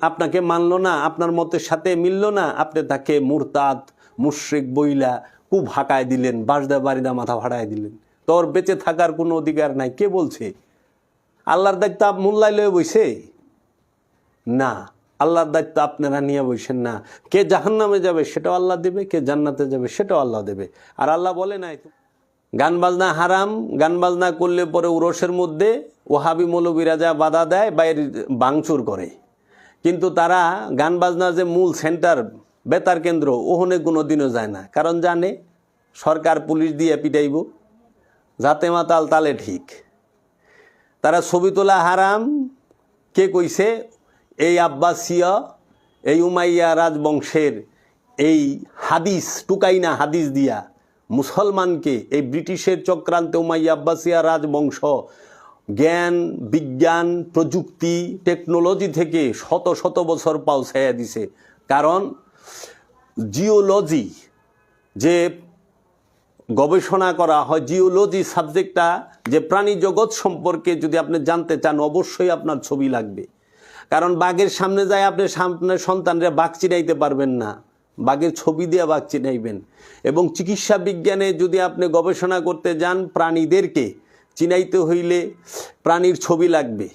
আপনাকে মানলো না, আপনার মতের সাথে মিলল না, আপনি তাকে মুরতাদ মুশরিক বইলা খুব হাঁকায় দিলেন, বাসদা বাড়িদা মাথা ভাড়ায় দিলেন। তোর বেঁচে থাকার কোনো অধিকার নাই। কে বলছে? আল্লাহর দায়িত্ব মোল্লাই লয়ে বইছে না, আল্লাহর দায়িত্ব আপনারা নিয়ে বসেন না। কে জাহান্নামে যাবে সেটাও আল্লাহ দেবে, কে জান্নাতে যাবে সেটাও আল্লাহ দেবে। আর আল্লাহ বলে নাই গান বাজনা হারাম, গান বাজনা করলে পরে উরসের মধ্যে ওহাবি মৌলবীরা যা বাধা দেয়, বাইরে ভাঙচুর করে। কিন্তু তারা গান বাজনার যে মূল সেন্টার, বেতার কেন্দ্র, ওখানে কোনো দিনও যায় না। কারণ জানে সরকার পুলিশ দিয়ে পিটাইব, যাতে মাতাল তালে ঠিক। তারা ছবি তোলা হারাম। কে কইছে? এই আব্বাসিয়া, এই উমাইয়া রাজবংশের এই হাদিস, টুকাইনা হাদিস দিয়া মুসলমানকে এই ব্রিটিশের চক্রান্তে উমাইয়া আব্বাসিয়া রাজবংশ জ্ঞান বিজ্ঞান প্রযুক্তি টেকনোলজি থেকে শত শত বছর পাউছাইয়া দিছে। কারণ জিওলজি যে গবেষণা করা হয়, জিওলজি সাবজেক্টটা, যে প্রাণী জগৎ সম্পর্কে যদি আপনি জানতে চান, অবশ্যই আপনার ছবি লাগবে। কারণ বাঘের সামনে যায় আপনি সামনে সন্তানরা বাঘ চিনাইতে পারবেন না, বাঘের ছবি দিয়ে বাঘ চিনাইবেন। এবং চিকিৎসা বিজ্ঞানে যদি আপনি গবেষণা করতে যান, প্রাণীদেরকে চিনাইতে হইলে প্রাণীর ছবি লাগবে।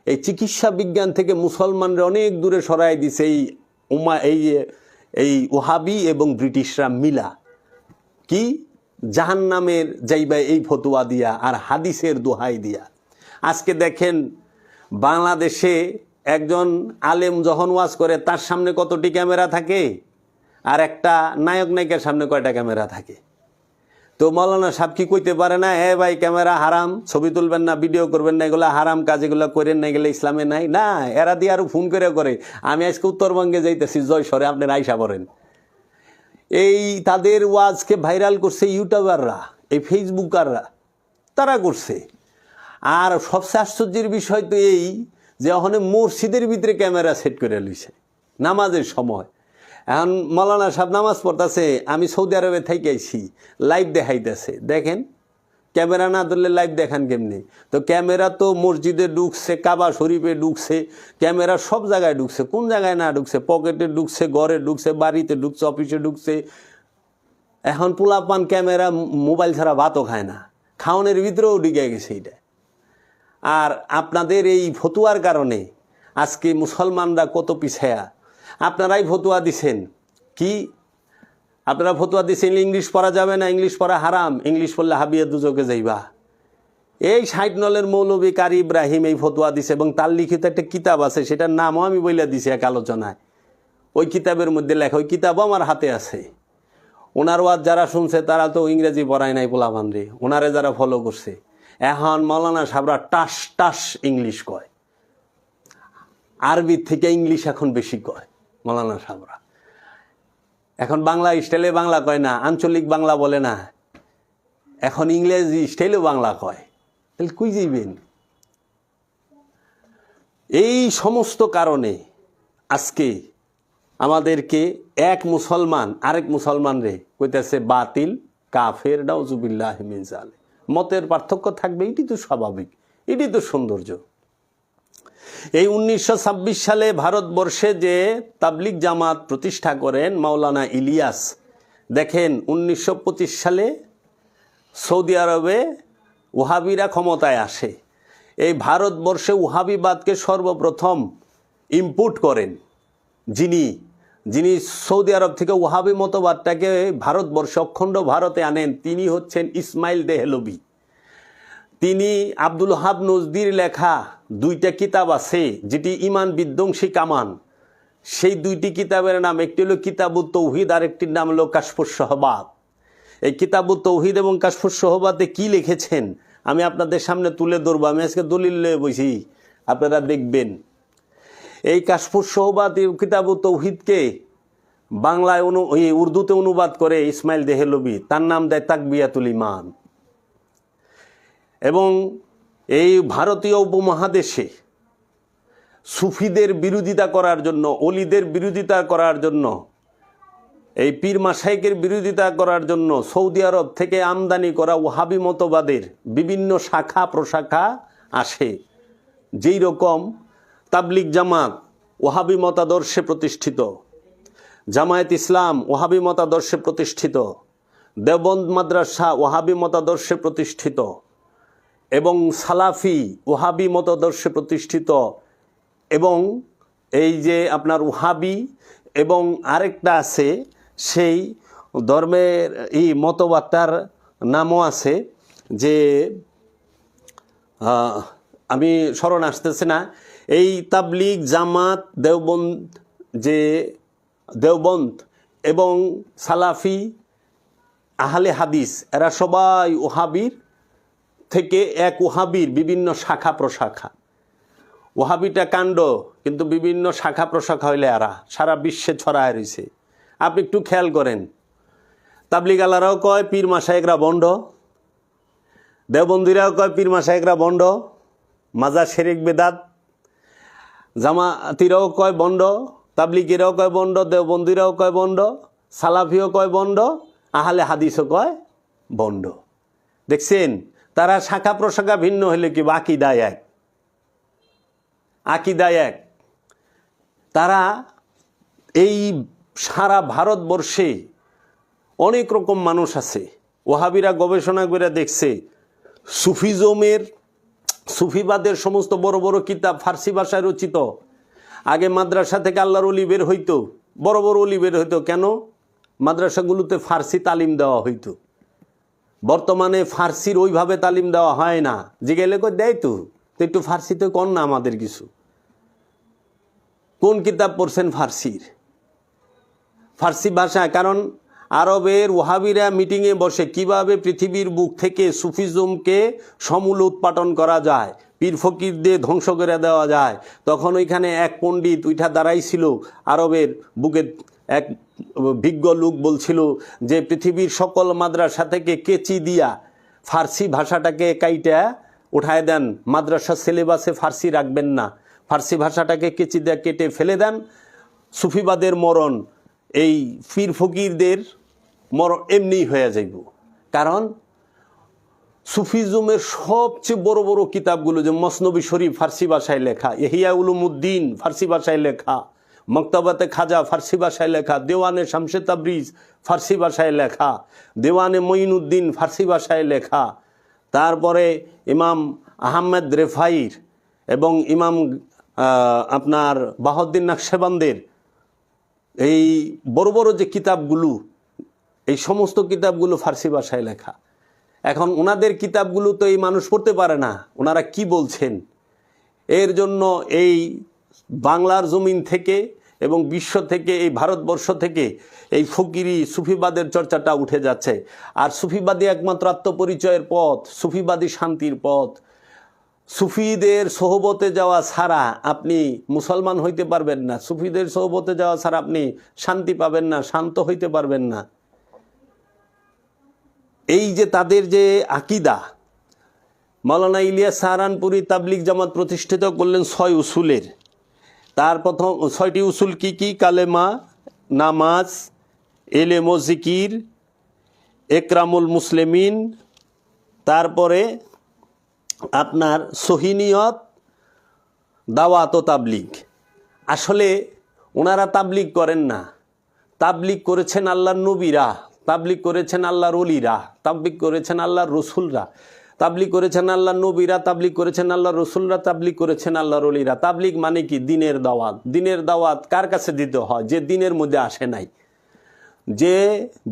এই চিকিৎসা বিজ্ঞান থেকে মুসলমানরা অনেক দূরে সরাই দিছে এই ওহাবি এবং ব্রিটিশরা মিলা। কি জাহান্নামের যাইবা এই ফতোয়া দিয়া আর হাদিসের দোহাই দিয়া। আজকে দেখেন বাংলাদেশে একজন আলেম যখন ওয়াজ করে, তার সামনে কতটি ক্যামেরা থাকে, আর একটা নায়ক নায়িকার সামনে কয়টা ক্যামেরা থাকে। তো মৌলানা সাহেব কি কইতে পারে না, হ্যাঁ ভাই ক্যামেরা হারাম, ছবি তুলবেন না, ভিডিও করবেন না, এগুলো হারাম কাজ, এগুলো করেন না, গেলে ইসলামে নাই? না, এরা দিয়ে আরো ফোন করে আমি আজকে উত্তরবঙ্গে যাইতেছি জয়সরে, আপনার আইসা পড়েন। এই তাদের ওয়াজকে ভাইরাল করছে ইউটিউবাররা, এই ফেসবুকাররা, তারা করছে। আর সবচেয়ে আশ্চর্যের বিষয় তো এই যে ওখানে মসজিদের ভিতরে ক্যামেরা সেট করে লইছে নামাজের সময়। এখন মৌলানা সাহেব নামাজ পড়তেছে, আমি সৌদি আরবে থেকে আইছি, লাইভ দেখাইতেছে। দেখেন ক্যামেরা না ধরলে লাইভ দেখান কেমনি? তো ক্যামেরা তো মসজিদে ঢুকছে, কাবা শরীফে ঢুকছে, ক্যামেরা সব জায়গায় ঢুকছে। কোন জায়গায় না ঢুকছে? পকেটে ঢুকছে, ঘরে ঢুকছে, বাড়িতে ঢুকছে, অফিসে ঢুকছে। এখন পোলাপান ক্যামেরা মোবাইল ছাড়া ভাতও খায় না, খাওয়ানোর ভিতরেও ঢুকে গেছে এটা। আর আপনাদের এই ফতুয়ার কারণে আজকে মুসলমানরা কত পিছায়া। আপনারাই ফতুয়া দিছেন কি? আপনারা ফতুয়া দিছেন ইংলিশ পড়া যাবে না, ইংলিশ পড়া হারাম, ইংলিশ পড়লে হাবিয়া দুজকে যাইবা। এই 60 নলের মৌলবী কারি ইব্রাহিম এই ফতুয়া দিছে, এবং তার লিখিত একটা কিতাব আছে, সেটার নামও আমি বইলা দিছি এক আলোচনায়। ওই কিতাবের মধ্যে লেখা, ওই কিতাবও আমার হাতে আছে। ওনার ওয়াজ যারা শুনছে তারা তো ইংরেজি পড়ায় নাই পোলাপানরে, ওনারে যারা ফলো করছে। এখন মৌলানা সাহেবরা টাস টাস ইংলিশ কয়, আরবি থেকে ইংলিশ এখন বেশি কয় মৌলানা সাহেবরা। এখন বাংলা স্টাইলে বাংলা কয় না, আঞ্চলিক বাংলা বলে না, এখন ইংরেজি স্টাইলেও বাংলা কয়। তাহলে কই যাইবেন? এই সমস্ত কারণে আজকে আমাদেরকে এক মুসলমান আরেক মুসলমান রে কইতেছে বাতিল, কাফের, নাউজুবিল্লাহ মিন যালিক। মতের পার্থক্য থাকবে, এটি তো স্বাভাবিক, এটি তো সৌন্দর্য। এই 1926 সালে ভারতবর্ষে যে তাবলিগ জামাত প্রতিষ্ঠা করেন মাওলানা ইলিয়াস, দেখেন 1925 সালে সৌদি আরবে ওহাবিরা ক্ষমতায় আসে। এই ভারতবর্ষে ওহাবিবাদকে সর্বপ্রথম ইম্পোর্ট করেন যিনি সৌদি আরব থেকে ওহাবি মতবাদটাকে ভারতবর্ষে অখণ্ড ভারতে আনেন, তিনি হচ্ছেন ইসমাইল দেহলভি। তিনি আব্দুল ওহাব নজদির লেখা 2টা কিতাব আছে, যেটি ইমান বিধ্বংসী কামান। সেই 2টি কিতাবের নাম, একটি হলো কিতাবুত তৌহিদ, আর একটির নাম হলো কাশফুস শহবাত। এই কিতাবুত তৌহিদ এবং কাশফুস শহবাতে কি লিখেছেন আমি আপনাদের সামনে তুলে ধরবো। আমি আজকে দলিল লয়ে বসি, আপনারা দেখবেন। এই কাশফুস শহবাত কিতাবুত তৌহিদকে বাংলায় উর্দুতে অনুবাদ করে ইসমাইল দেহলভি, তার নাম দেয় তাকবিয়াতুল ইমান। এবং এই ভারতীয় উপমহাদেশে সুফিদের বিরোধিতা করার জন্য, অলিদের বিরোধিতা করার জন্য, এই পীর মাশায়েখের বিরোধিতা করার জন্য সৌদি আরব থেকে আমদানি করা ওহাবি মতবাদের বিভিন্ন শাখা প্রশাখা আসে। যেই রকম তাবলিগ জামাত ওহাবি মতাদর্শে প্রতিষ্ঠিত, জামায়াত ইসলাম ওহাবি মতাদর্শে প্রতিষ্ঠিত, দেওবন্দ মাদ্রাসা ওহাবি মতাদর্শে প্রতিষ্ঠিত এবং সালাফি ওহাবি মতাদর্শে প্রতিষ্ঠিত এবং এই যে আপনার ওহাবি এবং আরেকটা আছে সেই ধর্মের এই মতবাদটার নামও আছে যে আমি স্মরণ আসতেছে না, এই তাবলিগ জামাত দেওবন্দ এবং সালাফি আহলে হাদিস এরা সবাই ওহাবির থেকে এক ওহাবির বিভিন্ন শাখা প্রশাখা। ওহাবিটা কাণ্ড, কিন্তু বিভিন্ন শাখা প্রশাখা হইলে এরা সারা বিশ্বে ছড়ায় রয়েছে। আপনি একটু খেয়াল করেন, তাবলিগ আলারাও কয় পীর মাশায়েখরা বন্ড, দেওবন্দিরাও কয় পীর মাশায়েখরা বন্ড, মাজার শিরক বেদাত, জামাতিরাও কয় বন্ড, তাবলিগেরাও কয় বন্ড, দেওবন্দিরাও কয় বন্ড, সালাফিও কয় বন্ড, আহলে হাদিসও কয় বন্ড। দেখছেন, তারা শাখা প্রশাখা ভিন্ন হইলে কি আকীদা এক, আকীদা এক। তারা এই সারা ভারতবর্ষে অনেক রকম মানুষ আছে। ওহাবিরা গবেষণা করে দেখছে সুফিবাদের সমস্ত বড় বড় কিতাব ফার্সি ভাষায় রচিত। আগে মাদ্রাসা থেকে আল্লাহর ওলি বের হইতো, বড় বড় ওলি বের হইতো। কেন? মাদ্রাসাগুলোতে ফার্সি তালিম দেওয়া হইতো। বর্তমানে ফার্সির ওইভাবে তালিম দেওয়া হয় না। জিজ্ঞেলে কই দেয় তো একটু ফার্সিতে কন না আমাদের কিছু। কোন কিতাব পড়ছেন ফার্সির? ফার্সি ভাষা। কারণ আরবের ওহাবিরা মিটিংয়ে বসে কিভাবে পৃথিবীর বুক থেকে সুফিজমকে সমূল উৎপাটন করা যায়, পীর ফকিরদের ধ্বংস করে দেওয়া যায়। তখন ওইখানে এক পণ্ডিত উঠা দাঁড়াইছিল আরবের বুকে, এক বিজ্ঞ লোক বলছিল যে পৃথিবীর সকল মাদ্রাসা থেকে কেচি দিয়া ফার্সি ভাষাটাকে কাইটা উঠায় দেন, মাদ্রাসা সিলেবাসে ফার্সি রাখবেন না, ফার্সি ভাষাটাকে কেচি দিয়ে কেটে ফেলে দেন। সুফিবাদের মরণ, এই পীর ফকিরদের মরণ এমনি হয়ে যাইব। কারণ সুফিজমের সবচেয়ে বড় বড় কিতাবগুলো, যে মসনবী শরীফ ফার্সি ভাষায় লেখা, ইহিয়া উলুমুদ্দিন ফার্সি ভাষায় লেখা, মক্তবাতে খাজা ফার্সি ভাষায় লেখা, দেওয়ানে শামসে তাবরিজ ফার্সি ভাষায় লেখা, দেওয়ানে মঈনুদ্দিন ফার্সি ভাষায় লেখা, তারপরে ইমাম আহমেদ রেফাইর এবং ইমাম আপনার বাহাউদ্দিন নকশবন্দের এই বড় বড় যে কিতাবগুলো, এই সমস্ত কিতাবগুলো ফার্সি ভাষায় লেখা। এখন ওনাদের কিতাবগুলো তো এই মানুষ পড়তে পারে না, ওনারা কি বলছেন। এর জন্য এই বাংলার জমিন থেকে এবং বিশ্ব থেকে, এই ভারতবর্ষ থেকে এই ফকিরি সুফিবাদের চর্চাটা উঠে যাচ্ছে। আর সুফিবাদী একমাত্র আত্মপরিচয়ের পথ, সুফিবাদী শান্তির পথ। সুফিদের সোহবতে যাওয়া ছাড়া আপনি মুসলমান হইতে পারবেন না, সুফিদের সোহবতে যাওয়া ছাড়া আপনি শান্তি পাবেন না, শান্ত হইতে পারবেন না। এই যে তাদের যে আকীদা, মাওলানা ইলিয়াস সাহারানপুরি তাবলিগ জামাত প্রতিষ্ঠিত করলেন 6 উসুলের। তার প্রথম 6টি উসুল কি কি? কালেমা, নামাজ, এলেম ও জিকির, একরামুল মুসলিমিন, তারপরে আপনার সহিনিয়ত, দাওয়াত ও তাবলিগ। আসলে ওনারা তাবলিগ করেন না, তাবলিগ করেছেন আল্লাহর নবীরা, তাবলিগ করেছেন আল্লাহর ওলিরা, তাবলিগ করেছেন আল্লাহর রসুলরা, তাবলিগ করেছেন আল্লাহর নবীরা, তাবলিগ করেছেন আল্লাহর রসুলরা, তাবলিগ করেছেন আল্লাহর ওলিরা। তাবলিগ মানে কি? দিনের দাওয়াত। দিনের দাওয়াত কার কাছে দিতে হয়? যে দিনের মধ্যে আসে নাই, যে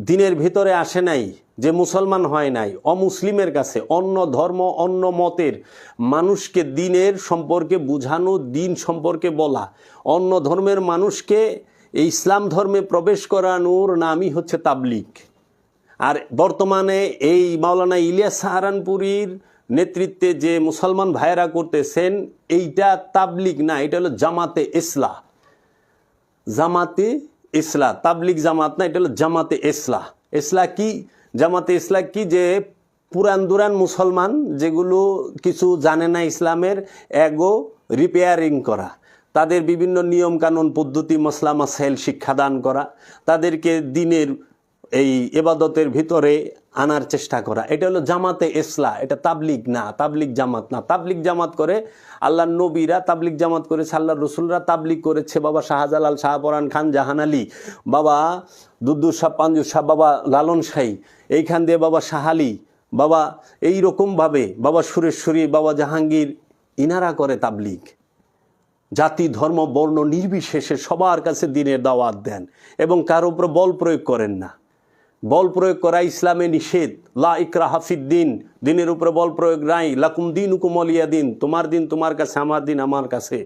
দিনের ভিতরে আসে নাই, যে মুসলমান হয় নাই, অমুসলিমের কাছে, অন্য ধর্ম অন্য মতের মানুষকে দিনের সম্পর্কে বুঝানো, দিন সম্পর্কে বলা, অন্য ধর্মের মানুষকে এই ইসলাম ধর্মে প্রবেশ করানোর নামই হচ্ছে তাবলিগ। আর বর্তমানে এই মাওলানা ইলিয়াস সাহারানপুরীর নেতৃত্বে যে মুসলমান ভাইয়েরা করতেছেন, এইটা তাবলিগ না, এটা হলো জামাতে ইসলাহ। জামাতে ইসলাহ, তাবলিগ জামাত না, এটা হলো জামাতে ইসলাহ। ইসলাহ কি? জামাতে ইসলাহ কি? যে পুরান দুরান মুসলমান যেগুলো কিছু জানে না ইসলামের, এগো রিপেয়ারিং করা, তাদের বিভিন্ন নিয়ম কানুন পদ্ধতি মসলা মাসাইল শিক্ষাদান করা, তাদেরকে দিনের এই ইবাদতের ভিতরে আনার চেষ্টা করা, এটা হলো জামাতে ইসলাহ। এটা তাবলিগ না, তাবলিগ জামাত না। তাবলিগ জামাত করে আল্লাহর নবীরা, তাবলিগ জামাত করেছে আল্লাহর রসুলরা, তাবলিগ করেছে বাবা শাহজালাল, শাহপরান খান, জাহান আলী, বাবা দুদ্দুর শাহ, পাঞ্জুর শাহ, বাবা লালন শাহী, এইখান দিয়ে বাবা শাহ আলী, বাবা এইরকমভাবে বাবা সুরেশ্বরী, বাবা জাহাঙ্গীর, ইনারা করে তাবলিগ। জাতি ধর্ম বর্ণ নির্বিশেষে সবার কাছে দিনের দাওয়াত দেন এবং কারো উপর বল প্রয়োগ করেন না। বল প্রয়োগ করা ইসলামে নিষেধ। লা ইকরাহা ফিদ্দিন, দিনের উপরে বল প্রয়োগ নাই। লাকুম দীনুকুম ওয়ালিয়া দিন, তোমার দিন তোমার কাছে, আমার দিন আমার কাছে।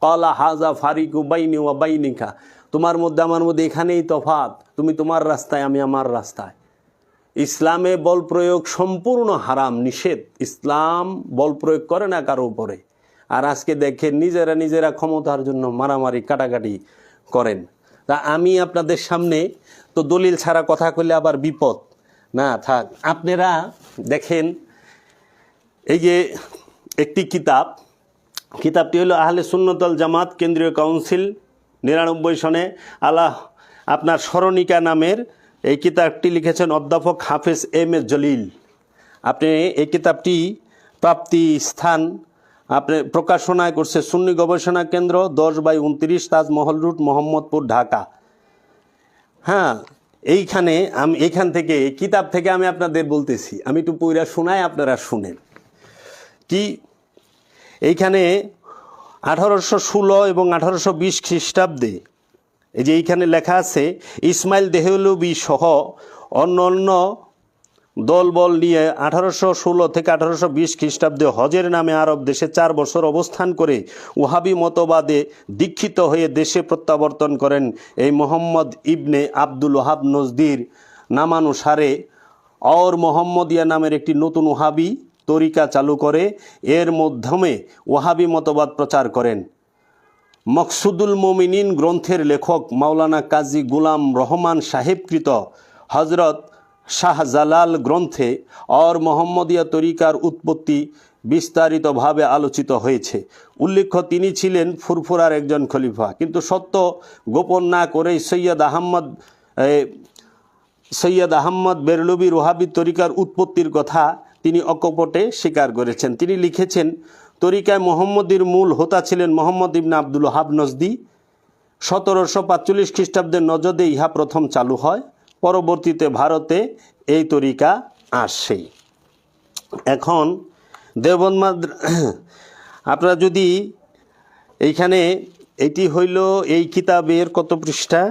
ক্বালা হাযা ফারিকু বাইনি ওয়া বাইনিকা, তোমার মধ্যে আমার মধ্যে এখানেই তফাৎ, তুমি তোমার রাস্তায়, আমি আমার রাস্তায়। ইসলামে বল প্রয়োগ সম্পূর্ণ হারাম, নিষেধ। ইসলাম বল প্রয়োগ করে না কারো উপরে। আর আজকে দেখেন নিজেরা ক্ষমতার জন্য মারামারি কাটাকাটি করেন। তা আমি আপনাদের সামনে তো দলিল ছাড়া কথা কইলে আবার বিপদ না থাক। আপনারা দেখেন এই যে একটি কিতাবটি হলো আহলে সুন্নাত ওয়াল জামাত কেন্দ্রীয় কাউন্সিল 99 সনে আপনার স্মরণিকা নামের এই কিতাবটি লিখেছেন অধ্যাপক হাফেজ এম এ জলিল। আপনি এই কিতাবটি প্রাপ্তি স্থান আপনি প্রকাশনায় করছে সুন্নি গবেষণা কেন্দ্র, 10/29 তাজমহল রুট, মোহাম্মদপুর, ঢাকা। হ্যাঁ, এইখান থেকে কিতাব থেকে আমি আপনাদের বলতেছি, আমি একটু পইরা শোনাই, আপনারা শুনেন। কি এইখানে 1816 এবং 1820 খ্রিস্টাব্দে এই যে এইখানে লেখা আছে, ইসমাইল দেহলভী সহ অন্য দলবল নিয়ে 1816 থেকে 1820 খ্রিস্টাব্দে হজের নামে আরব দেশে 4 বছর অবস্থান করে ওয়াহাবি মতবাদে দীক্ষিত হয়ে দেশে প্রত্যাবর্তন করেন এই মোহাম্মদ ইবনে আব্দুল ওয়াহাব নজদির নামানুসারে और মোহাম্মদিয়া নামের একটি নতুন ওয়াহাবি তরিকা চালু করে এর মাধ্যমে ওয়াহাবি মতবাদ প্রচার করেন। মকসুদুল মোমিনিন গ্রন্থের লেখক মাওলানা কাজী গুলাম রহমান সাহেবকৃত হজরত শাহজালাল গ্রন্থে और মোহাম্মদিয়া তরিকার উৎপত্তি বিস্তারিতভাবে আলোচিত হয়েছে। উল্লেখ্য তিনি ছিলেন ফুরফুরার একজন খলিফা, কিন্তু সত্য গোপন না করেই সৈয়দ আহমদ বেরলভীর ওয়াহাবি তরিকার উৎপত্তির কথা তিনি অকপটে স্বীকার করেছেন। তিনি লিখেছেন, তরিকায় মোহাম্মদীর মূল হোতা ছিলেন মোহাম্মদ ইবনে আব্দুল ওয়াহাব নজদি। 1745 খ্রিস্টাব্দের নজদে ইহা প্রথম চালু হয়, পরবর্তীতে ভারতে এই তরিকা আসে। এখন দেওবন্দ আপনারা যদি এইখানে এটি হইল এই কিতাবের কত পৃষ্ঠা,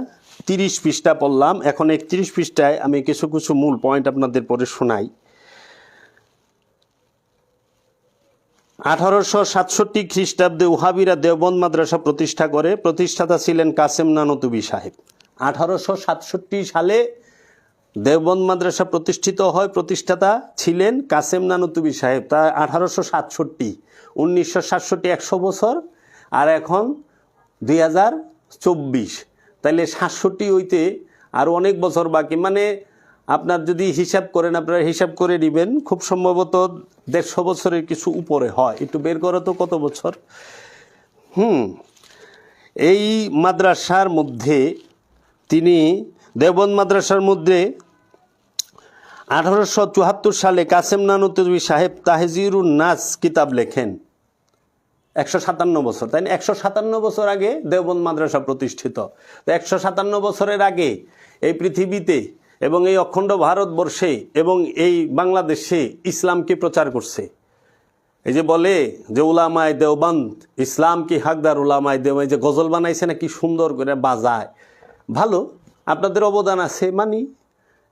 30 পৃষ্ঠা পড়লাম। এখন 31 পৃষ্ঠায় আমি কিছু মূল পয়েন্ট আপনাদের পরে শোনাই। 1867 খ্রিস্টাব্দে ওয়াহাবিরা দেওবন্দ মাদ্রাসা প্রতিষ্ঠা করে। প্রতিষ্ঠাতা ছিলেন কাসেম নানতুবি সাহেব। 1867 সালে দেওবন্দ মাদ্রাসা প্রতিষ্ঠিত হয়, প্রতিষ্ঠাতা ছিলেন কাসেম নানতুবি সাহেব। তা 1867, 1967 100 বছর, আর এখন 2024, তাইলে 67 হইতে আরও অনেক বছর বাকি। মানে আপনার যদি হিসাব করেন, আপনারা হিসাব করে নেবেন, খুব সম্ভবত 150 বছরের কিছু উপরে হয়। একটু বের করো তো কত বছর। এই মাদ্রাসার মধ্যে তিনি দেওবন্দ মাদ্রাসার মধ্যে 1874 সালে কাসেম নানতুবি সাহেব তাহজিরুন নাস কিতাব লেখেন। 157 বছর, তাই না? 157 বছর আগে দেওবন্দ মাদ্রাসা প্রতিষ্ঠিত। তো 157 বছরের আগে এই পৃথিবীতে এবং এই অখণ্ড ভারতবর্ষে এবং এই বাংলাদেশে ইসলামকে প্রচার করছে। এই যে বলে যে উলামায়ে দেওবন্দ ইসলাম কি হকদার, উলামায়ে দেওবন্দ, যে গজল বানাইছে না, কি সুন্দর করে বাজায়। ভালো, আপনাদের অবদান আছে মানি,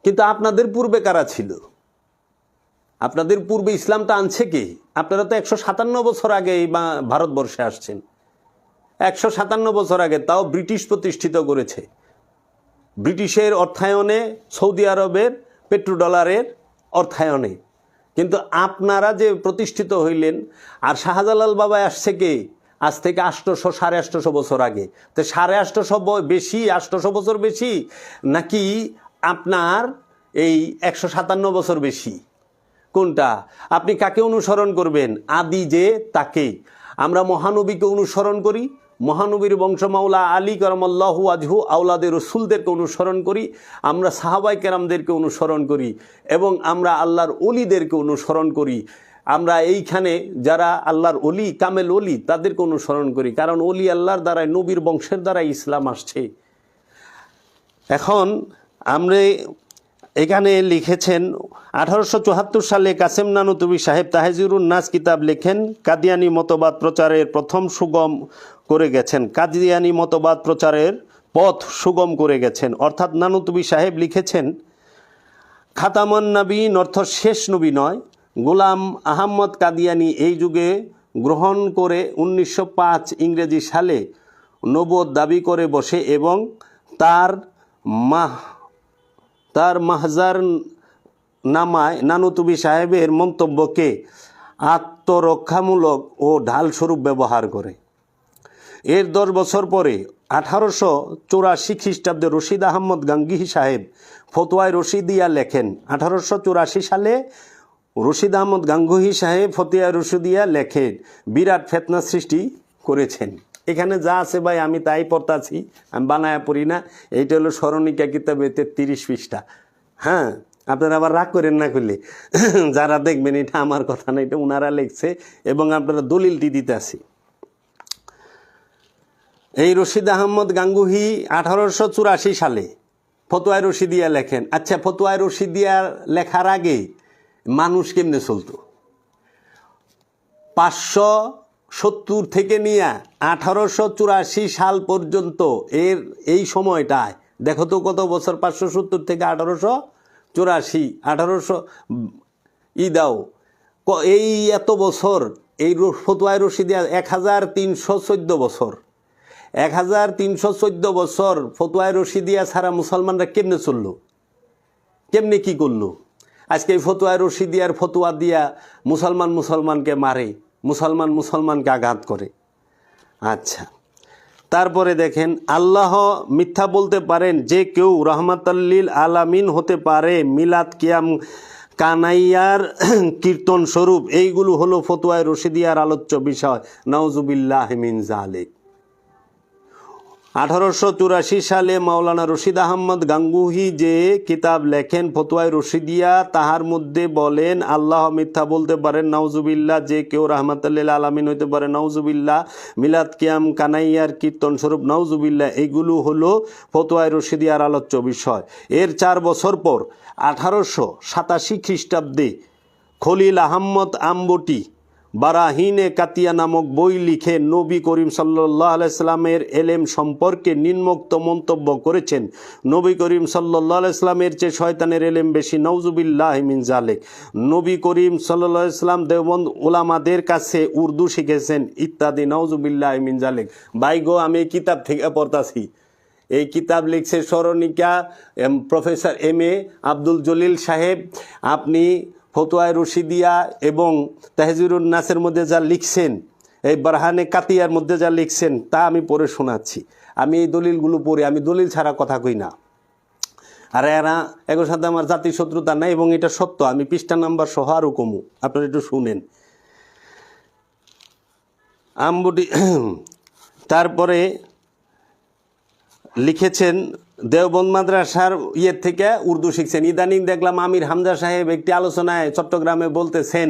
কিন্তু আপনাদের পূর্বে কারা ছিল? আপনাদের পূর্বে ইসলামটা আনছে কে? আপনারা তো 157 বছর আগে এই ভারতবর্ষে আসছেন। 157 বছর আগে, তাও ব্রিটিশ প্রতিষ্ঠিত করেছে। ব্রিটিশের অর্থায়নে, সৌদি আরবের পেট্রোডলারের অর্থায়নে। কিন্তু আপনারা যে প্রতিষ্ঠিত হইলেন, আর শাহজালাল বাবা আসছে কে? আজ থেকে 800 850 বছর আগে। তো 850 বেশি, 800 বছর বেশি, নাকি আপনার এই 157 বছর বেশি? কোনটা? আপনি কাকে অনুসরণ করবেন? আদি যে তাকে। আমরা মহানবীকে অনুসরণ করি, মহানবীর বংশ মাওলা আলী কারামাল্লাহু ওয়াজহু আওলাদে রসুলদেরকে অনুসরণ করি, আমরা সাহাবায়ে কেরামদেরকে অনুসরণ করি এবং আমরা আল্লাহর ওলিদেরকে অনুসরণ করি। আমরা এইখানে যারা আল্লাহর ওলি, কামেল ওলি, তাদেরকে অনুসরণ করি, কারণ ওলি আল্লাহর দ্বারাই, নবীর বংশের দ্বারাই ইসলাম আসছে। এখন আমরা এখানে লিখেছেন 1874 সালে কাসেম নানুতুবি সাহেব তাহজিরুন নাস কিতাব লেখেন, কাদিয়ানি মতবাদ প্রচারের প্রথম সুগম করে গেছেন, কাদিয়ানি মতবাদ প্রচারের পথ সুগম করে গেছেন। অর্থাৎ নানুতুবি সাহেব লিখেছেন, খাতামুন নবীন অর্থ শেষ নবী নয়, গোলাম আহমদ কাদিয়ানি এই যুগে গ্রহণ করে 1905 ইংরেজি সালে নবুয়ত দাবি করে বসে এবং তার মাহজার নামায় নানুতুবি সাহেবের মন্তব্যকে আত্মরক্ষামূলক ও ঢালস্বরূপ ব্যবহার করে। এর 10 বছর পরে 1884 খ্রিস্টাব্দে রশিদ আহমদ গাঙ্গুহি সাহেব ফতোয়ায়ে রশিদিয়া লেখেন। 1884 সালে রশিদ আহমদ গাঙ্গুহি সাহেব ফতোয়ায়ে রশিদিয়া লেখেন, বিরাট ফেতনা সৃষ্টি করেছেন। এখানে যা আছে ভাই আমি তাই পড়তাছি, আমি বানায়া পড়ি না। এইটা হলো স্মরণিকা কিতাবে 33 পৃষ্ঠা। হ্যাঁ, আপনারা আবার রাগ করেন না করলে, যারা দেখবেন এটা আমার কথা না, এটা ওনারা লিখছে এবং আপনারা দলিলটি দিতে আসি। এই রশিদ আহমদ গাঙ্গুহি 1884 সালে ফতোয়ায়ে রশিদিয়া লেখেন। আচ্ছা, ফতোয়ায়ে রশিদিয়া লেখার আগে মানুষ কেমনে চলতো? 570 থেকে নিয়ে 1884 সাল পর্যন্ত এই সময়টায় দেখো তো কত বছর, 570 থেকে 1884, 1800 দাও, এই এত বছর এই ফতোয়ায়ে রশিদিয়া 1314 বছর, 1314 বছর ফতোয়ায়ে রশিদিয়া ছাড়া মুসলমানরা কেমনে চললো, কেমনে কি করলো? আজকে এই ফতোয়ায়ে রশিদিয়ার ফতোয়া দিয়া মুসলমানকে মারে, মুসলমানকে আঘাত করে। আচ্ছা, তারপরে দেখেন, আল্লাহ মিথ্যা বলতে পারেন, যে কেউ রহমাতাল্লিল আলামিন হতে পারে, মিলাদ, কিয়াম, কানাইয়ার কীর্তন স্বরূপ, এইগুলো হলো ফতোয়ায়ে রশিদিয়ার আলোচ্য বিষয়। নাউজুবিল্লাহি মিন যালিক। 1884 সালে মাওলানা রশিদ আহমদ গাঙ্গুহি যে কিতাব লেখেন ফতোয়ায়ে রশিদিয়া, তাহার মধ্যে বলেন আল্লাহ মিথ্যা বলতে পারেন, নাউজুবিল্লাহ, যে কেউ রাহমাতুল আলামিন হইতে পারে, নাউজুবিল্লাহ, মিলাদ, কিয়াম, কানাইয়ার কীর্তন স্বরূপ, নাউজুবিল্লাহ, এইগুলো হলো ফতোয়ায়ে রশিদিয়ার আলোচ্য বিষয়। এর 4 বছর পর 1887 খ্রিস্টাব্দে খলিল আহমদ আম্বটি বারাহিনে কাতিয়া নামক বই লিখে নবী করিম সাল্লাল্লাহু আলাইহি সাল্লামের এলেম সম্পর্কে নিম্নোক্ত মন্তব্য করেছেন, নবী করিম সাল্লাল্লাহু আলাইহি সাল্লামের চেয়ে শয়তানের এলেম বেশি, নাউজুবিল্লাহি মিন যালিক। নবী করিম সাল্লাল্লাহু আলাইহি সাল্লাম দেওবন্দ উলামাদের কাছে উর্দু শিখেছেন ইত্যাদি, নাউজুবিল্লাহি মিন যালিক। ভাই গো, আমি এই কিতাব থেকে পড়তাছি। এই কিতাব লিখছে স্মরণিকা প্রফেসর MA আব্দুল জলিল সাহেব। আপনি ফতোয়ায়ে রশিদিয়া এবং তাহজিরুন নাসের মধ্যে যা লিখছেন, এই বারহানে কাতিয়ার মধ্যে যা লিখছেন, তা আমি পড়ে শোনাচ্ছি। আমি এই দলিলগুলো পড়ি, আমি দলিল ছাড়া কথা কই না। আর এর সাথে আমার জাতির শত্রুতা নাই এবং এটা সত্য। আমি পৃষ্ঠা নাম্বার সহ আরও কমু, আপনারা একটু শুনেন। আম্বুটি তারপরে লিখেছেন দেওবন্দ মাদ্রাসার থেকে উর্দু শিখছেন। ইদানিং দেখলাম আমির হামজা সাহেব একটি আলোচনায় চট্টগ্রামে বলতেছেন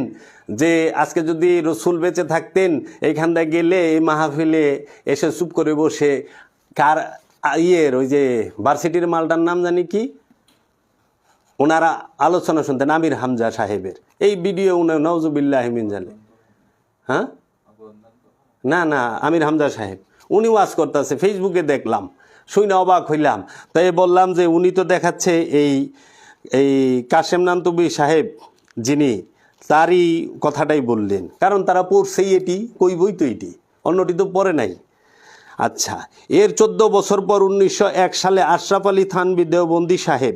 যে আজকে যদি রসুল বেঁচে থাকতেন, এইখানটা গেলে এই মাহফিলে এসে চুপ করে বসে কার ওই যে ভার্সিটির মালটার নাম জানি কি, ওনারা আলোচনা শুনতেন আমির হামজা সাহেবের। এই ভিডিও উনি নাউজুবিল্লাহি মিন যালিক। হ্যাঁ, না আমির হামজা সাহেব উনি ওয়াজ করতেছে, ফেসবুকে দেখলাম, শুনে অবাক হইলাম। তাই বললাম যে উনি তো দেখাচ্ছে এই কাশেম নানতুবি সাহেব যিনি, তারই কথাটাই বললেন, কারণ তারা পড়ছেই এটি, কইবই তো এটি, অন্যটি তো পড়ে নাই। আচ্ছা, এর 14 বছর পর 1901 সালে আশরাফ আলী থানভী দেওবন্দি সাহেব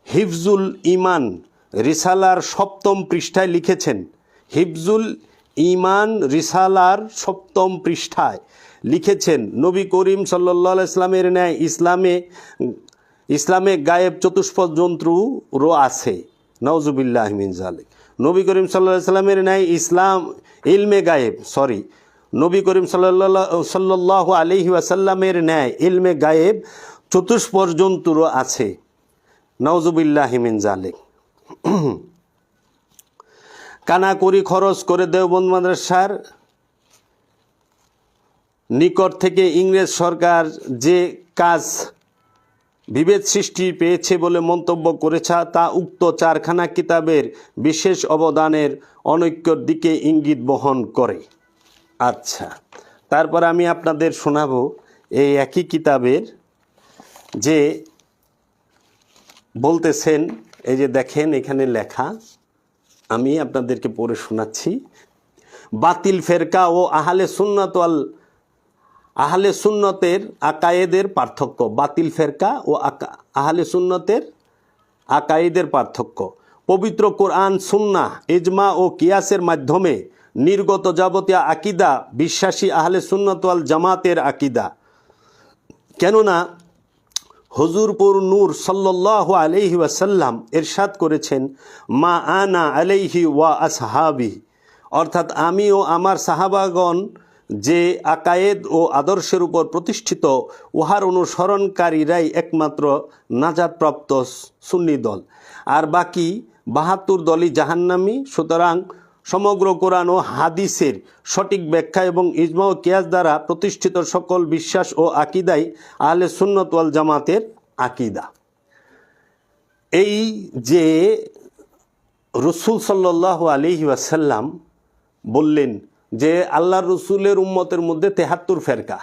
হিফজুল ইমান রিসালার 7ম পৃষ্ঠায় লিখেছেন, হিফজুল ইমান রিসালার 7ম পৃষ্ঠায় লিখেছেন, নবী করিম সাল্লাল্লাহু আলাইহি ইসলামের ন্যায় ইসলামে গায়েব চতুষ্পদ যন্ত্রও আছে, নাউজুবিল্লাহি মিন যালিক। নবী করিম সাল্লাল্লাহু আলাইহি সাল্লামের ন্যায় ইলমে গায়েব নবী করিম সাল্লাল্লাহু আলাইহি ওয়াসাল্লামের ন্যায় ইলমে গায়েব চতুষ্পর জন্তুরও আছে। নাউজুবিল্লাহি মিন জালিক। কানাকড়ি খরচ করে দেওবন্দ মাদ্রাসার নিকট থেকে ইংরেজ সরকার যে কাজ বিভেদ সৃষ্টি পেয়েছে বলে মন্তব্য করেছে, তা উক্ত চারখানা কিতাবের বিশেষ অবদানের অনৈক্যর দিকে ইঙ্গিত বহন করে। আচ্ছা, তারপর আমি আপনাদের শোনাবো এই একই কিতাবের যে বলতেছেন, এই যে দেখেন এখানে লেখা, আমি আপনাদেরকে পড়ে শোনাচ্ছি। বাতিল ফেরকা ও আহলে সুন্নতের আকায়েদের পার্থক্য। বাতিল ফেরকা ও আহলে সুন্নতের আকায়েদের পার্থক্য। পবিত্র কোরআন, সুন্নাহ, ইজমা ও কিয়াসের মাধ্যমে নির্গত যাবতীয় আকিদা বিশ্বাসী আহলে সুন্নাত ওয়াল জামাতের আকিদা। কেননা হুজুরপুর নূর সাল্লাল্লাহু আলাইহি ওয়াসাল্লাম ইরশাদ করেছেন, মা আনা আলাইহি ওয়া আসহাবি, অর্থাৎ আমি ও আমার সাহাবাগণ যে আকায়েদ ও আদর্শের উপর প্রতিষ্ঠিত, উহার অনুসরণকারীরাই একমাত্র নাজাতপ্রাপ্ত সুন্নি দল, আর বাকি ৭২ দলই জাহান্নামী। সুতরাং সমগ্র কোরআন ও হাদিসের সঠিক ব্যাখ্যা এবং ইজমা ও কিয়াস দ্বারা প্রতিষ্ঠিত সকল বিশ্বাস ও আকিদাই আহলে সুন্নাত ওয়াল জামাতের আকিদা। এই যে রাসূল সাল্লাল্লাহু আলাইহি ওয়াসাল্লাম বললেন যে আল্লাহর রসুলের উম্মতের মধ্যে ৭৩ ফেরকা,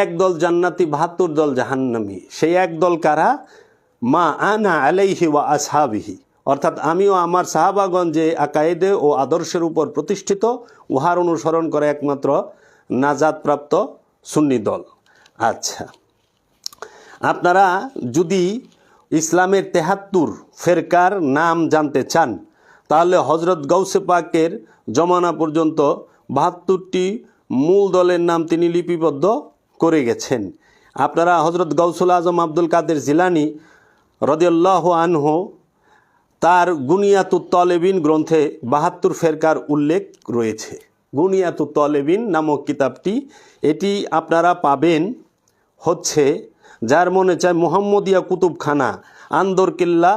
এক দল জান্নাতি, ৭২ দল জাহান্নামী। সেই এক দল কারা? মা আনা আলাইহি ওয়া আসহাবিহি, অর্থাৎ আমিও আমার সাহাবাগণ যে আকায়েদে ও আদর্শের উপর প্রতিষ্ঠিত, উহার অনুসরণ করে একমাত্র নাজাতপ্রাপ্ত সুন্নি দল। আচ্ছা, আপনারা যদি ইসলামের ৭৩ ফেরকার নাম জানতে চান, তাহলে হজরত গাউসে পাকের জমানা পর্যন্ত ৭২টি মূল দলের নাম তিনি লিপিবদ্ধ করে গেছেন। আপনারা হজরত গাউসুল আজম আব্দুল কাদের জিলানী রাদিয়াল্লাহু আনহু তার গুনিয়াতুত তলেবিন গ্রন্থে ৭২ ফেরকার উল্লেখ রয়েছে। গুনিয়াতুত তলেবিন নামক কিতাবটি, এটি আপনারা পাবেন হচ্ছে, যার মনে চায় মুহাম্মদিয়া কুতুবখানা, আন্দরকিল্লা,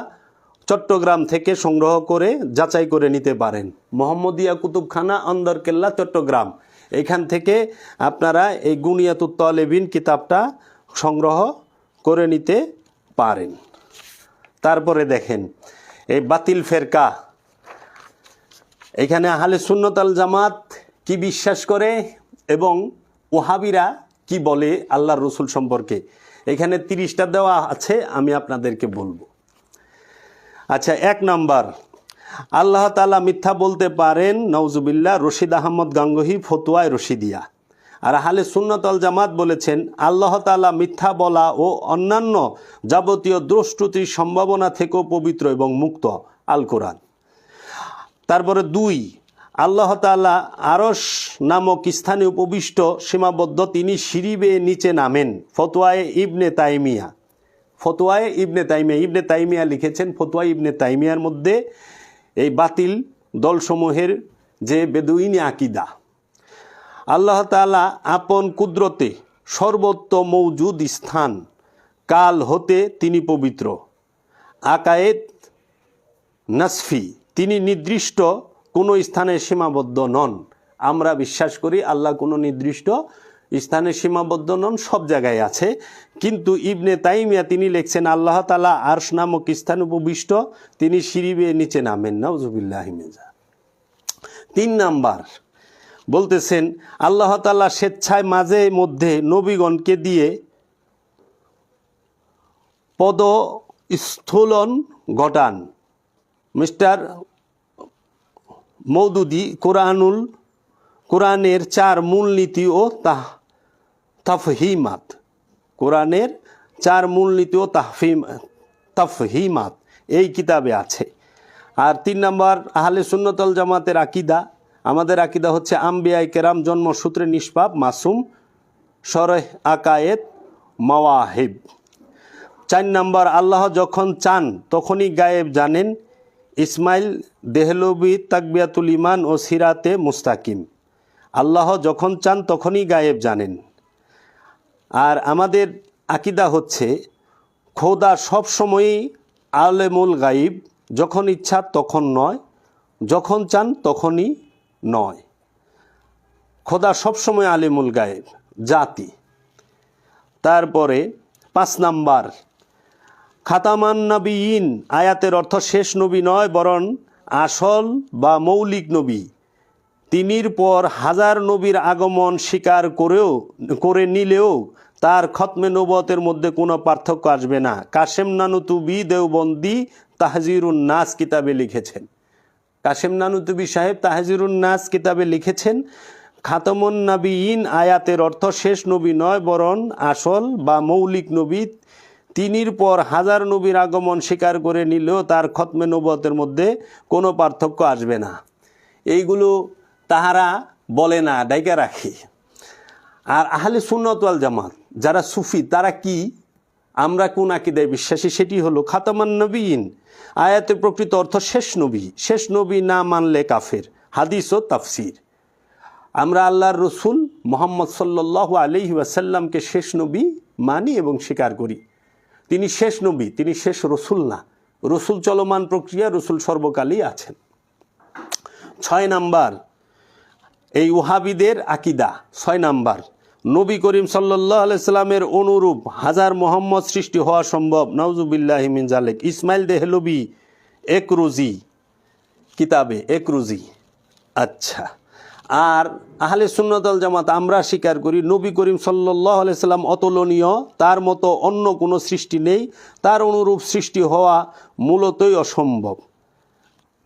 চট্টগ্রাম থেকে সংগ্রহ করে যাচাই করে নিতে পারেন। মুহাম্মদিয়া কুতুবখানা, আন্দরকিল্লা, চট্টগ্রাম, এখান থেকে আপনারা এই গুনিয়াতুত তলেবিন কিতাবটা সংগ্রহ করে নিতে পারেন। তারপরে দেখেন এই বাতিল ফেরকা, এখানে আহলে সুন্নাত আল জামাত কি বিশ্বাস করে এবং ওহাবিরা কি বলে আল্লাহর রসুল সম্পর্কে, এখানে 30টা দেওয়া আছে, আমি আপনাদেরকে বলবো। আচ্ছা, 1 নাম্বার, আল্লাহ তাআলা মিথ্যা বলতে পারেন, নাউজুবিল্লাহ। রশিদ আহমদ গাঙ্গুহি, ফতোয়ায়ে রশিদিয়া। আর আহলে সুন্নাত ওয়াল জামাত বলেছেন আল্লাহ তাআলা মিথ্যা বলা ও অন্যান্য যাবতীয় দোষ ত্রুটির সম্ভাবনা থেকেও পবিত্র এবং মুক্ত, আল কোরআন। তারপরে 2, আল্লাহ তাআলা আরশ নামক স্থানে উপবিষ্ট, সীমাবদ্ধ, তিনি সিঁড়ি বেয়ে নিচে নামেন, ফতোয়ায়ে ইবনে তাইমিয়া। ফতোয়ায়ে ইবনে তাইমিয়া, ইবনে তাইমিয়া লিখেছেন। ফতোয়া ইবনে তাইমিয়ার মধ্যে এই বাতিল দলসমূহের যে বেদুইনি আকিদা, আল্লাহ তাআলা আপন কুদরতে সর্বত্র মৌজুদ স্থান কাল হতে তিনি পবিত্র। আকায়েদ নাসফি, তিনি নির্দিষ্ট কোনো স্থানে সীমাবদ্ধ নন। আমরা বিশ্বাস করি আল্লাহ কোনো নির্দিষ্ট স্থানে সীমাবদ্ধ নন, সব জায়গায় আছে। কিন্তু ইবনে তাইমিয়া তিনি লিখছেন আল্লাহ তাআলা আরশ নামক স্থানে উপবিষ্ট, তিনি সিঁড়ি বেয়ে নিচে নামেন, নাউজুবিল্লাহি মিন যালিক। 3 নাম্বার বলতেছেন আল্লাহ তাআলা স্বেচ্ছায় মাঝে মধ্যে নবীগণকে দিয়ে পদস্থলন ঘটান। মিস্টার মওদুদি কোরআনের 4 মূলনীতি ও তাফহিমাত, কোরআনের 4 মূলনীতি ও তাফহিমাত এই কিতাবে আছে। আর 3 নাম্বার আহলে সুন্নাত ওয়াল জামাতের আকিদা, আমাদের আকিদা হচ্ছে আম্বিয়ায়ে কেরাম জন্মসূত্রে নিষ্পাপ, মাসুম, শরহ আকায়েদ মাওয়াহিব। 4 নাম্বার আল্লাহ যখন চান তখনই গায়েব জানেন, ইসমাইল দেহলবি তাকবিয়াতুল ইমান ও সিরাতে মুস্তাকিম। আল্লাহ যখন চান তখনই গায়েব জানেন। আর আমাদের আকীদা হচ্ছে খোদা সব সময়ই আলেমুল গাইব, যখন ইচ্ছা তখন নয়, যখন চান তখনই নয়। খোদা সবসময় আলিমুল গায়েব জাতি। তারপরে 5 নাম্বার, খাতামান নবীন আয়াতের অর্থ শেষ নবী নয়, বরং আসল বা মৌলিক নবী। তিনির পর হাজার নবীর আগমন স্বীকার করে নিলেও তার খতমে নবুয়তের মধ্যে কোনো পার্থক্য আসবে না। কাশেম নানুতুবি দেওবন্দি তাহজিরুন নাস কিতাবে লিখেছেন। কাশেম নানুতুবি সাহেব তাহজিরুন নাস কিতাবে লিখেছেন, খাতামুন নবীন আয়াতের অর্থ শেষ নবী নয়, বরং আসল বা মৌলিক নবী। তিনির পর হাজার নবীর আগমন স্বীকার করে নিলেও তার খতমে নবুয়তের মধ্যে কোনো পার্থক্য আসবে না। এইগুলো তাহারা বলে না, ডাইকা রাখি। আর আহলে সুন্নাত ওয়াল জামাত যারা সুফি, তারা কি, আমরা কোন আকীদায় বিশ্বাসী, সেটি হলো খাতামান নবীন আয়াতের প্রকৃত অর্থ শেষ নবী। শেষ নবী না মানলে কাফের। হাদিস ও তাফসির। আমরা আল্লাহর রসুল মুহাম্মদ সাল্লাল্লাহু আলাইহি ওয়াসাল্লামকে শেষ নবী মানি এবং স্বীকার করি। তিনি শেষ নবী, তিনি শেষ রসুল না। রসুল চলমান প্রক্রিয়া, রসুল সর্বকালই আছেন। 6 নাম্বার, এই ওহাবিদের আকীদা। 6 নাম্বার, নবী করিম সাল্লাল্লাহু আলাইহি সাল্লামের অনুরূপ হাজার মোহাম্মদ সৃষ্টি হওয়া সম্ভব। নাউজুবিল্লাহি মিন জালিক। ইসমাইল দেহলবি একরুজি কিতাবে, একরুজি। আচ্ছা, আর আহলে সুন্নাত ওয়াল জামাত আমরা স্বীকার করি নবী করিম সাল্লাল্লাহু আলাইহি সাল্লাম অতুলনীয়, তার মতো অন্য কোনো সৃষ্টি নেই, তার অনুরূপ সৃষ্টি হওয়া মূলতই অসম্ভব।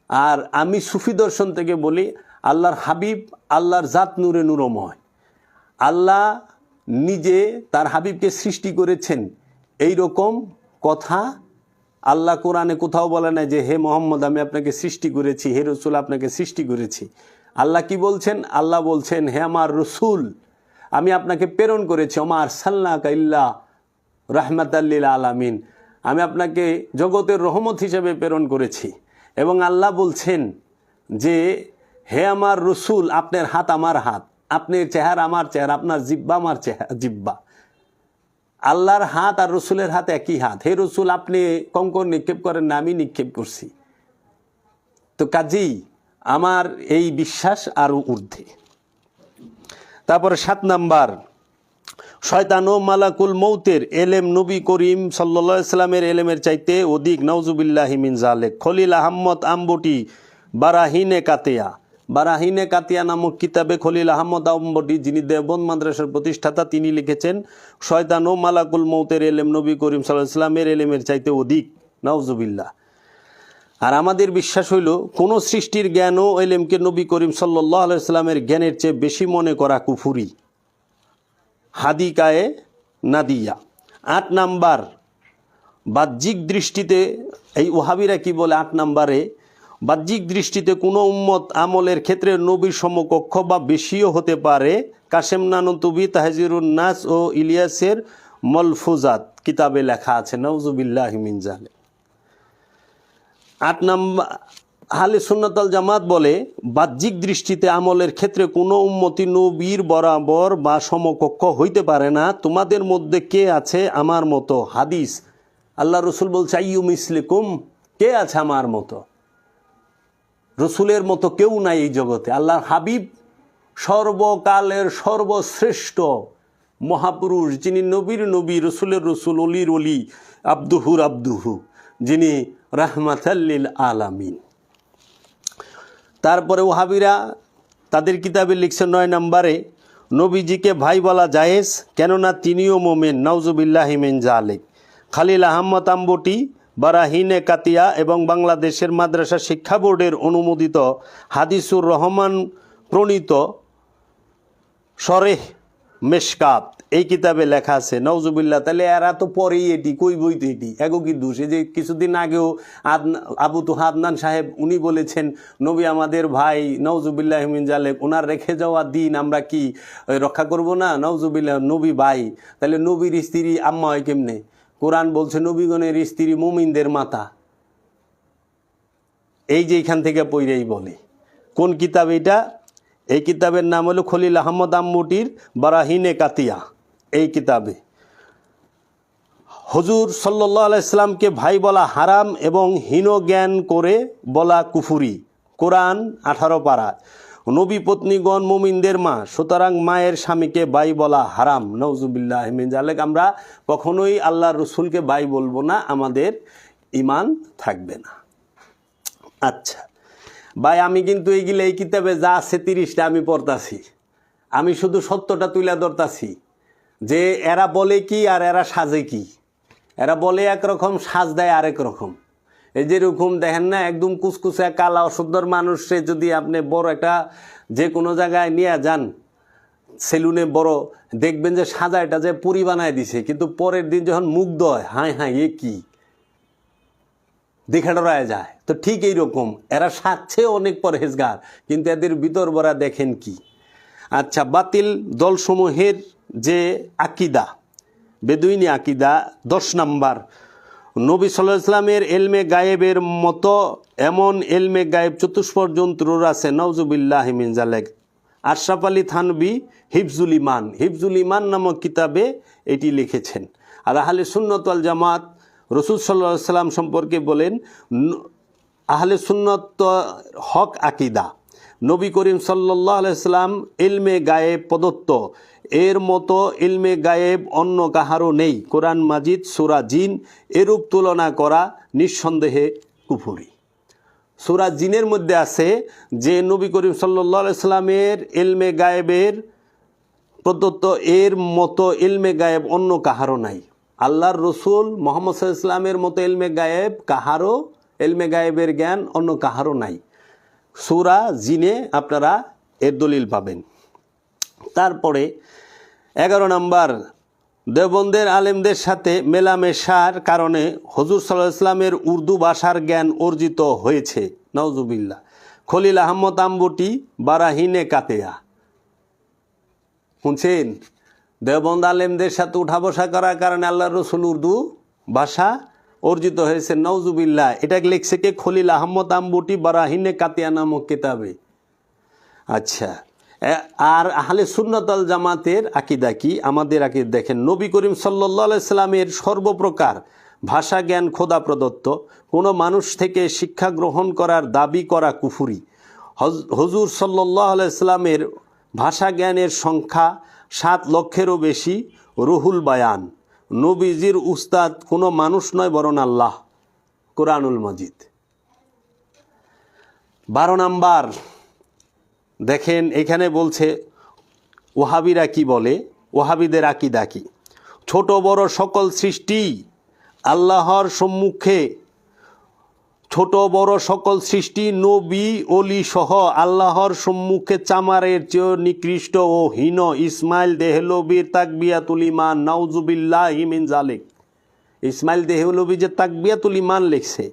আর আমি সুফি দর্শন থেকে বলি, আল্লাহর হাবিব, আল্লাহর জাত নূরে নূরময়। আল্লাহ নিজে তার হাবিবকে সৃষ্টি করেছেন, এই রকম কথা আল্লাহ কোরআনে কোথাও বলে না যে হে মোহাম্মদ আমি আপনাকে সৃষ্টি করেছি, হে রসুল আপনাকে সৃষ্টি করেছি। আল্লাহ কি বলছেন? আল্লাহ বলছেন হে আমার রসুল, আমি আপনাকে প্রেরণ করেছি। ওমা আরসালনাকা ইল্লা রাহমাতাল লিল আলামিন, আমি আপনাকে জগতের রহমত হিসেবে প্রেরণ করেছি। এবং আল্লাহ বলছেন যে হে আমার রসুল, আপনার হাত আমার হাত, আপনার চেহারা আমার চেহারা, আপনার জিব্বা আমার জিব্বা। আল্লাহর হাত আর রসুলের হাত একই হাত। হে রসুল, আপনি কঙ্কর নিক্ষেপ করেন না, আমি নিক্ষেপ করছি। তো কাজেই আমার এই বিশ্বাস আরও ঊর্ধ্বে। তারপরে 7 নাম্বার, শয়তান ও মালাকুল মৌতের এলেম নবী করিম সাল্লাল্লাহু আলাইহি সাল্লামের এলেমের চাইতে অধিক। নাউজুবিল্লাহি মিন জালিক। খলিল আহমদ আম্বটি বারাহিনে কাতিয়া, বারাহিনে কাতিয়া নামক কিতাবে খলিল আহমদ আম্বটি, যিনি দেওবন্দ মাদ্রাসার প্রতিষ্ঠাতা, তিনি লিখেছেন শয়তান ও মালাকুল মৌতের এলেম নবী করিম সাল্লাল্লাহু আলাইহি সাল্লামের এলেমের চাইতে অধিক। নাউজুবিল্লাহ। আর আমাদের বিশ্বাস হইল কোন সৃষ্টির জ্ঞান ও এলেমকে নবী করিম সাল্লাল্লাহু আলাইহি সাল্লামের জ্ঞানের চেয়ে বেশি মনে করা কুফুরি। হাদিকায়ে নাদিয়া। 8 নাম্বার, বাহ্যিক দৃষ্টিতে এই ওহাবিরা কি বলে 8 নাম্বারে, বাহ্যিক দৃষ্টিতে কোনো উম্মত আমলের ক্ষেত্রে নবীর সমকক্ষ বা বেশিও হতে পারে। কাশেম নানুতুবি তাহজিরুন নাস ও ইলিয়াসের মলফুজাত কিতাবে লেখা আছে। নাউজুবিল্লাহি মিন জালিক। 8 নাম্বার, আহলে সুন্নাত ওয়াল জামাত বলে বাহ্যিক দৃষ্টিতে আমলের ক্ষেত্রে কোনো উম্মতি নবীর বরাবর বা সমকক্ষ হইতে পারে না। তোমাদের মধ্যে কে আছে আমার মতো? হাদিস। আল্লাহ রসুল বলছে আইয়ু মিসলিকুম, কে আছে আমার মতো? রসুলের মতো কেউ নাই এই জগতে। আল্লাহর হাবিব সর্বকালের সর্বশ্রেষ্ঠ মহাপুরুষ, যিনি নবীর নবী, রসুলের রসুল, অলির অলি, আব্দুহুর আব্দুহু, যিনি রাহমাতাল লিল আলামিন। তারপরে ওহাবিরা তাদের কিতাবে লিখছে 9 নম্বরে, নবীজিকে ভাই বলা জায়েজ, কেননা তিনিও মোমেন। নাউজুবিল্লাহি মিন জালিক। খালিল আহমদ আম্বটি বারাহিনে কাতিয়া এবং বাংলাদেশের মাদ্রাসা শিক্ষা বোর্ডের অনুমোদিত হাদিসুর রহমান প্রণীত শরেহ মেশকাত এই কিতাবে লেখা আছে। নাউজুবিল্লাহ। তাহলে এরা তো পরেই এটি কই বই তো এটি এগো কি দোষ। এই যে কিছুদিন আগেও আবু তুহা আদনান সাহেব উনি বলেছেন নবী আমাদের ভাই। নাউজুবিল্লাহ মিন জালিক। ওনার রেখে যাওয়া দিন আমরা কি রক্ষা করব না? নাউজুবিল্লাহ। নবী ভাই, তাহলে নবীর স্ত্রী আম্মা হয় কেমনে? কোরআন বলছে নবীগণের স্ত্রী মুমিনদের মাতা। এই যে এখান থেকে পইরেই বলে কোন কিতাব এটা? এই কিতাবের নাম হলো খলিল আহমদ আম্বুটির বারাহিনে কাতিয়া। এই কিতাবে হুজুর সাল্লাল্লাহু আলাইহি সাল্লামকে ভাই বলা হারাম এবং হীন জ্ঞান করে বলা কুফুরি। কোরআন 18 পারা। নবী পত্নীগণ মুমিনদের মা, সুতরাং মায়ের স্বামীকে ভাই বলা হারাম। নাউজুবিল্লাহি মিন যালিক। আমরা কখনোই আল্লাহর রসুলকে ভাই বলবো না, আমাদের ঈমান থাকবে না। আচ্ছা ভাই, আমি কিন্তু এইগুলো এই কিতাবে যা আছে 30টা আমি পড়তাছি, আমি শুধু সত্যটা তুলে ধরতাছি যে এরা বলে কি আর এরা সাজে কি। এরা বলে একরকম, সাজ দেয় আরেক রকম। এই যেরকম দেখেন না, একদম কুচকুচে কালা অসুন্দর মানুষে যদি আপনি বড় একটা যে কোনো জায়গায় নিয়ে যান, সেলুনে বড়, দেখবেন যে সাজা এটা যে পুরি বানায় দিছে, কিন্তু পরের দিন যখন মুগ্ধ হয়, হায় হায় এ কি, দেখে ডরায় যায়। তো ঠিক এইরকম এরা সাজছে অনেক পরহেজগার, কিন্তু এদের ভিতর বরা দেখেন কি। আচ্ছা, বাতিল দলসমূহের যে আকিদা, বেদুইনি আকিদা, 10 নম্বর, নবী সাল্লাল্লাহু আলাইহি ওয়াসাল্লামের এলমে গায়েবের মতো এমন এলমে গায়েব চতুষ্পদ যন্ত্রর আছে। নাউজুবিল্লাহি মিন যালিক। আশরাফ আলী থানভী হিফজুল ইমান নামক কিতাবে এটি লিখেছেন। আর আহলে সুন্নাত ওয়াল জামাত রাসূল সাল্লাল্লাহু আলাইহি ওয়াসাল্লাম সম্পর্কে বলেন, আহলে সুন্নাত হক আকিদা, নবী করিম সাল্লাল্লাহু আলাইহি ওয়াসাল্লাম ইলমে গায়েব প্রদত্ত, এর মতো ইলমে গায়েব অন্য কাহারও নেই। কোরআন মাজিদ সূরা জিন এরূপ তুলনা করা নিঃসন্দেহে কুফরি। সূরা জিনের মধ্যে আছে যে নবী করিম সাল্লাল্লাহু আলাইহি ওয়াসাল্লামের ইলমে গায়েবের প্রদত্ত এর মতো ইলমে গায়েব অন্য কাহারও নাই। আল্লাহর রসুল মুহাম্মদ সাল্লাল্লাহু আলাইহি ওয়াসাল্লামের মতো ইলমে গায়েব কাহারও, ইলমে গায়েবের জ্ঞান অন্য কাহারও নাই। সূরা জিনে আপনারা এর দলিল পাবেন। তারপরে 11 নম্বর, দেওবন্দের আলেমদের সাথে মেলামেশার কারণে হুজুর সাল্লাল্লাহু আলাইহি ওয়াসাল্লামের উর্দু ভাষার জ্ঞান অর্জিত হয়েছে। নাউজুবিল্লাহ। খলিল আহমদ আম্বুটি বারাহিনে কাতিয়া। শুনছেন? দেওবন্দ আলেমদের সাথে উঠা বসা করার কারণে আল্লাহর রসুল উর্দু ভাষা অর্জিত হয়েছে। নাউজুবিল্লাহ। এটা লিখছে কে? খলিল আহমদ আম্বুটি বারাহিনে কাতিয়া নামক কিতাবে। আচ্ছা, আর আহলে সুন্নাত ওয়াল জামাতের আকিদা কি? আমাদের আকিদা দেখেন, নবী করিম সাল্লাল্লাহু আলাইহি সাল্লামের সর্বপ্রকার ভাষা জ্ঞান খোদা প্রদত্ত। কোনো মানুষ থেকে শিক্ষা গ্রহণ করার দাবি করা কুফুরি। হুজুর সাল্লাল্লাহু আলাইহি সাল্লামের ভাষা জ্ঞানের সংখ্যা 7 লক্ষেরও বেশি। রুহুল বায়ান, নবীজির উস্তাদ কোনো মানুষ নয় বরং আল্লাহ। কোরআনুল মজিদ। 12 নাম্বার দেখেন, এখানে বলছে ওহাবিরা কি বলে, ওহাবিদের আকিদা কি? ছোট বড় সকল সৃষ্টি আল্লাহর সম্মুখে, ছোট বড় সকল সৃষ্টি নবী অলি সহ আল্লাহর সম্মুখে চামারের চেয়েও নিকৃষ্ট ও হীন। ইসমাইল দেহলবির তাকবিয়াতুল ঈমান। নাউজুবিল্লাহি মিন যালিক। ইসমাইল দেহলবি যে তাকবিয়াতুল ঈমান লিখছে,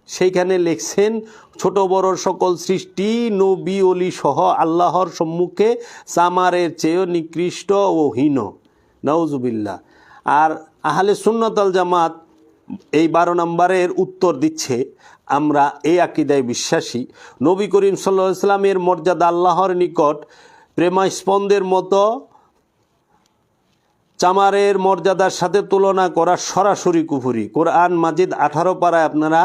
সেইখানে লিখছেন ছোট বড় সকল সৃষ্টি নবী অলি সহ আল্লাহর সম্মুখে চামারের চেয়েও নিকৃষ্ট ও হীন। নাউজুবিল্লাহ। আর আহলে সুন্নাত ওয়াল জামাত এই 12 নম্বরের উত্তর দিচ্ছে, আমরা এই আকিদায় বিশ্বাসী, নবী করিম সাল্লাল্লাহু আলাইহি ওয়াসাল্লামের মর্যাদা আল্লাহর নিকট প্রেমাস্পন্দের মতো চামারের মর্যাদার সাথে তুলনা করা সরাসরি কুফরি। কোরআন মাজিদ 18 পারায় আপনারা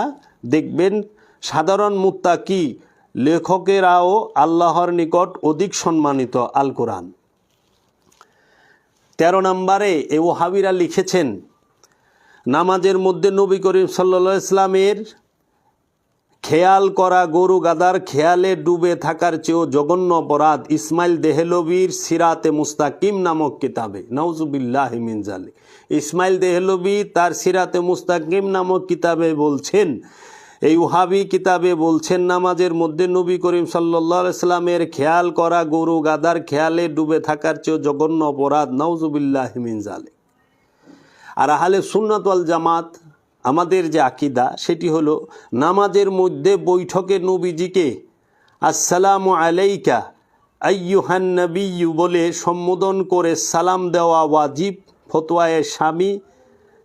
দেখবেন, সাধারণ মুত্তাকি লেখকেরাও আল্লাহর নিকট অধিক সম্মানিত। আল কোরআন। 13 নম্বরে এ ওহাবিরা লিখেছেন, নামাজের মধ্যে নবী করিম সাল্লাল্লাহু আলাইহি ওয়াসাল্লামের খেয়াল করা গরু গাদার খেয়ালে ডুবে থাকার চেয়েও জঘন্য অপরাধ। ইসমাইল দেহলবির সিরাতে মুস্তাকিম নামক কিতাবে। নাউজুবিল্লাহি মিন যালিক। ইসমাইল দেহলবি তার সিরাতে মুস্তাকিম নামক কিতাবে বলছেন, এই ওহাবি কিতাবে বলছেন, নামাজের মধ্যে নবী করিম সাল্লাল্লাহু আলাইহি ওয়াসাল্লামের খেয়াল করা গরু গাদার খেয়ালে ডুবে থাকার চেয়েও জঘন্য অপরাধ। নাউজুবিল্লাহি মিন যালিক। আর আহলে সুন্নাত ওয়াল জামাত আমাদের যে আকিদা, সেটি হলো নামাজের মধ্যে বৈঠকে নবীজিকে আসসালামু আলাইকা আইয়ুহান নবিয়্যু বলে সম্বোধন করে সালাম দেওয়া ওয়াজিব। ফতোয়ায়ে স্বামী,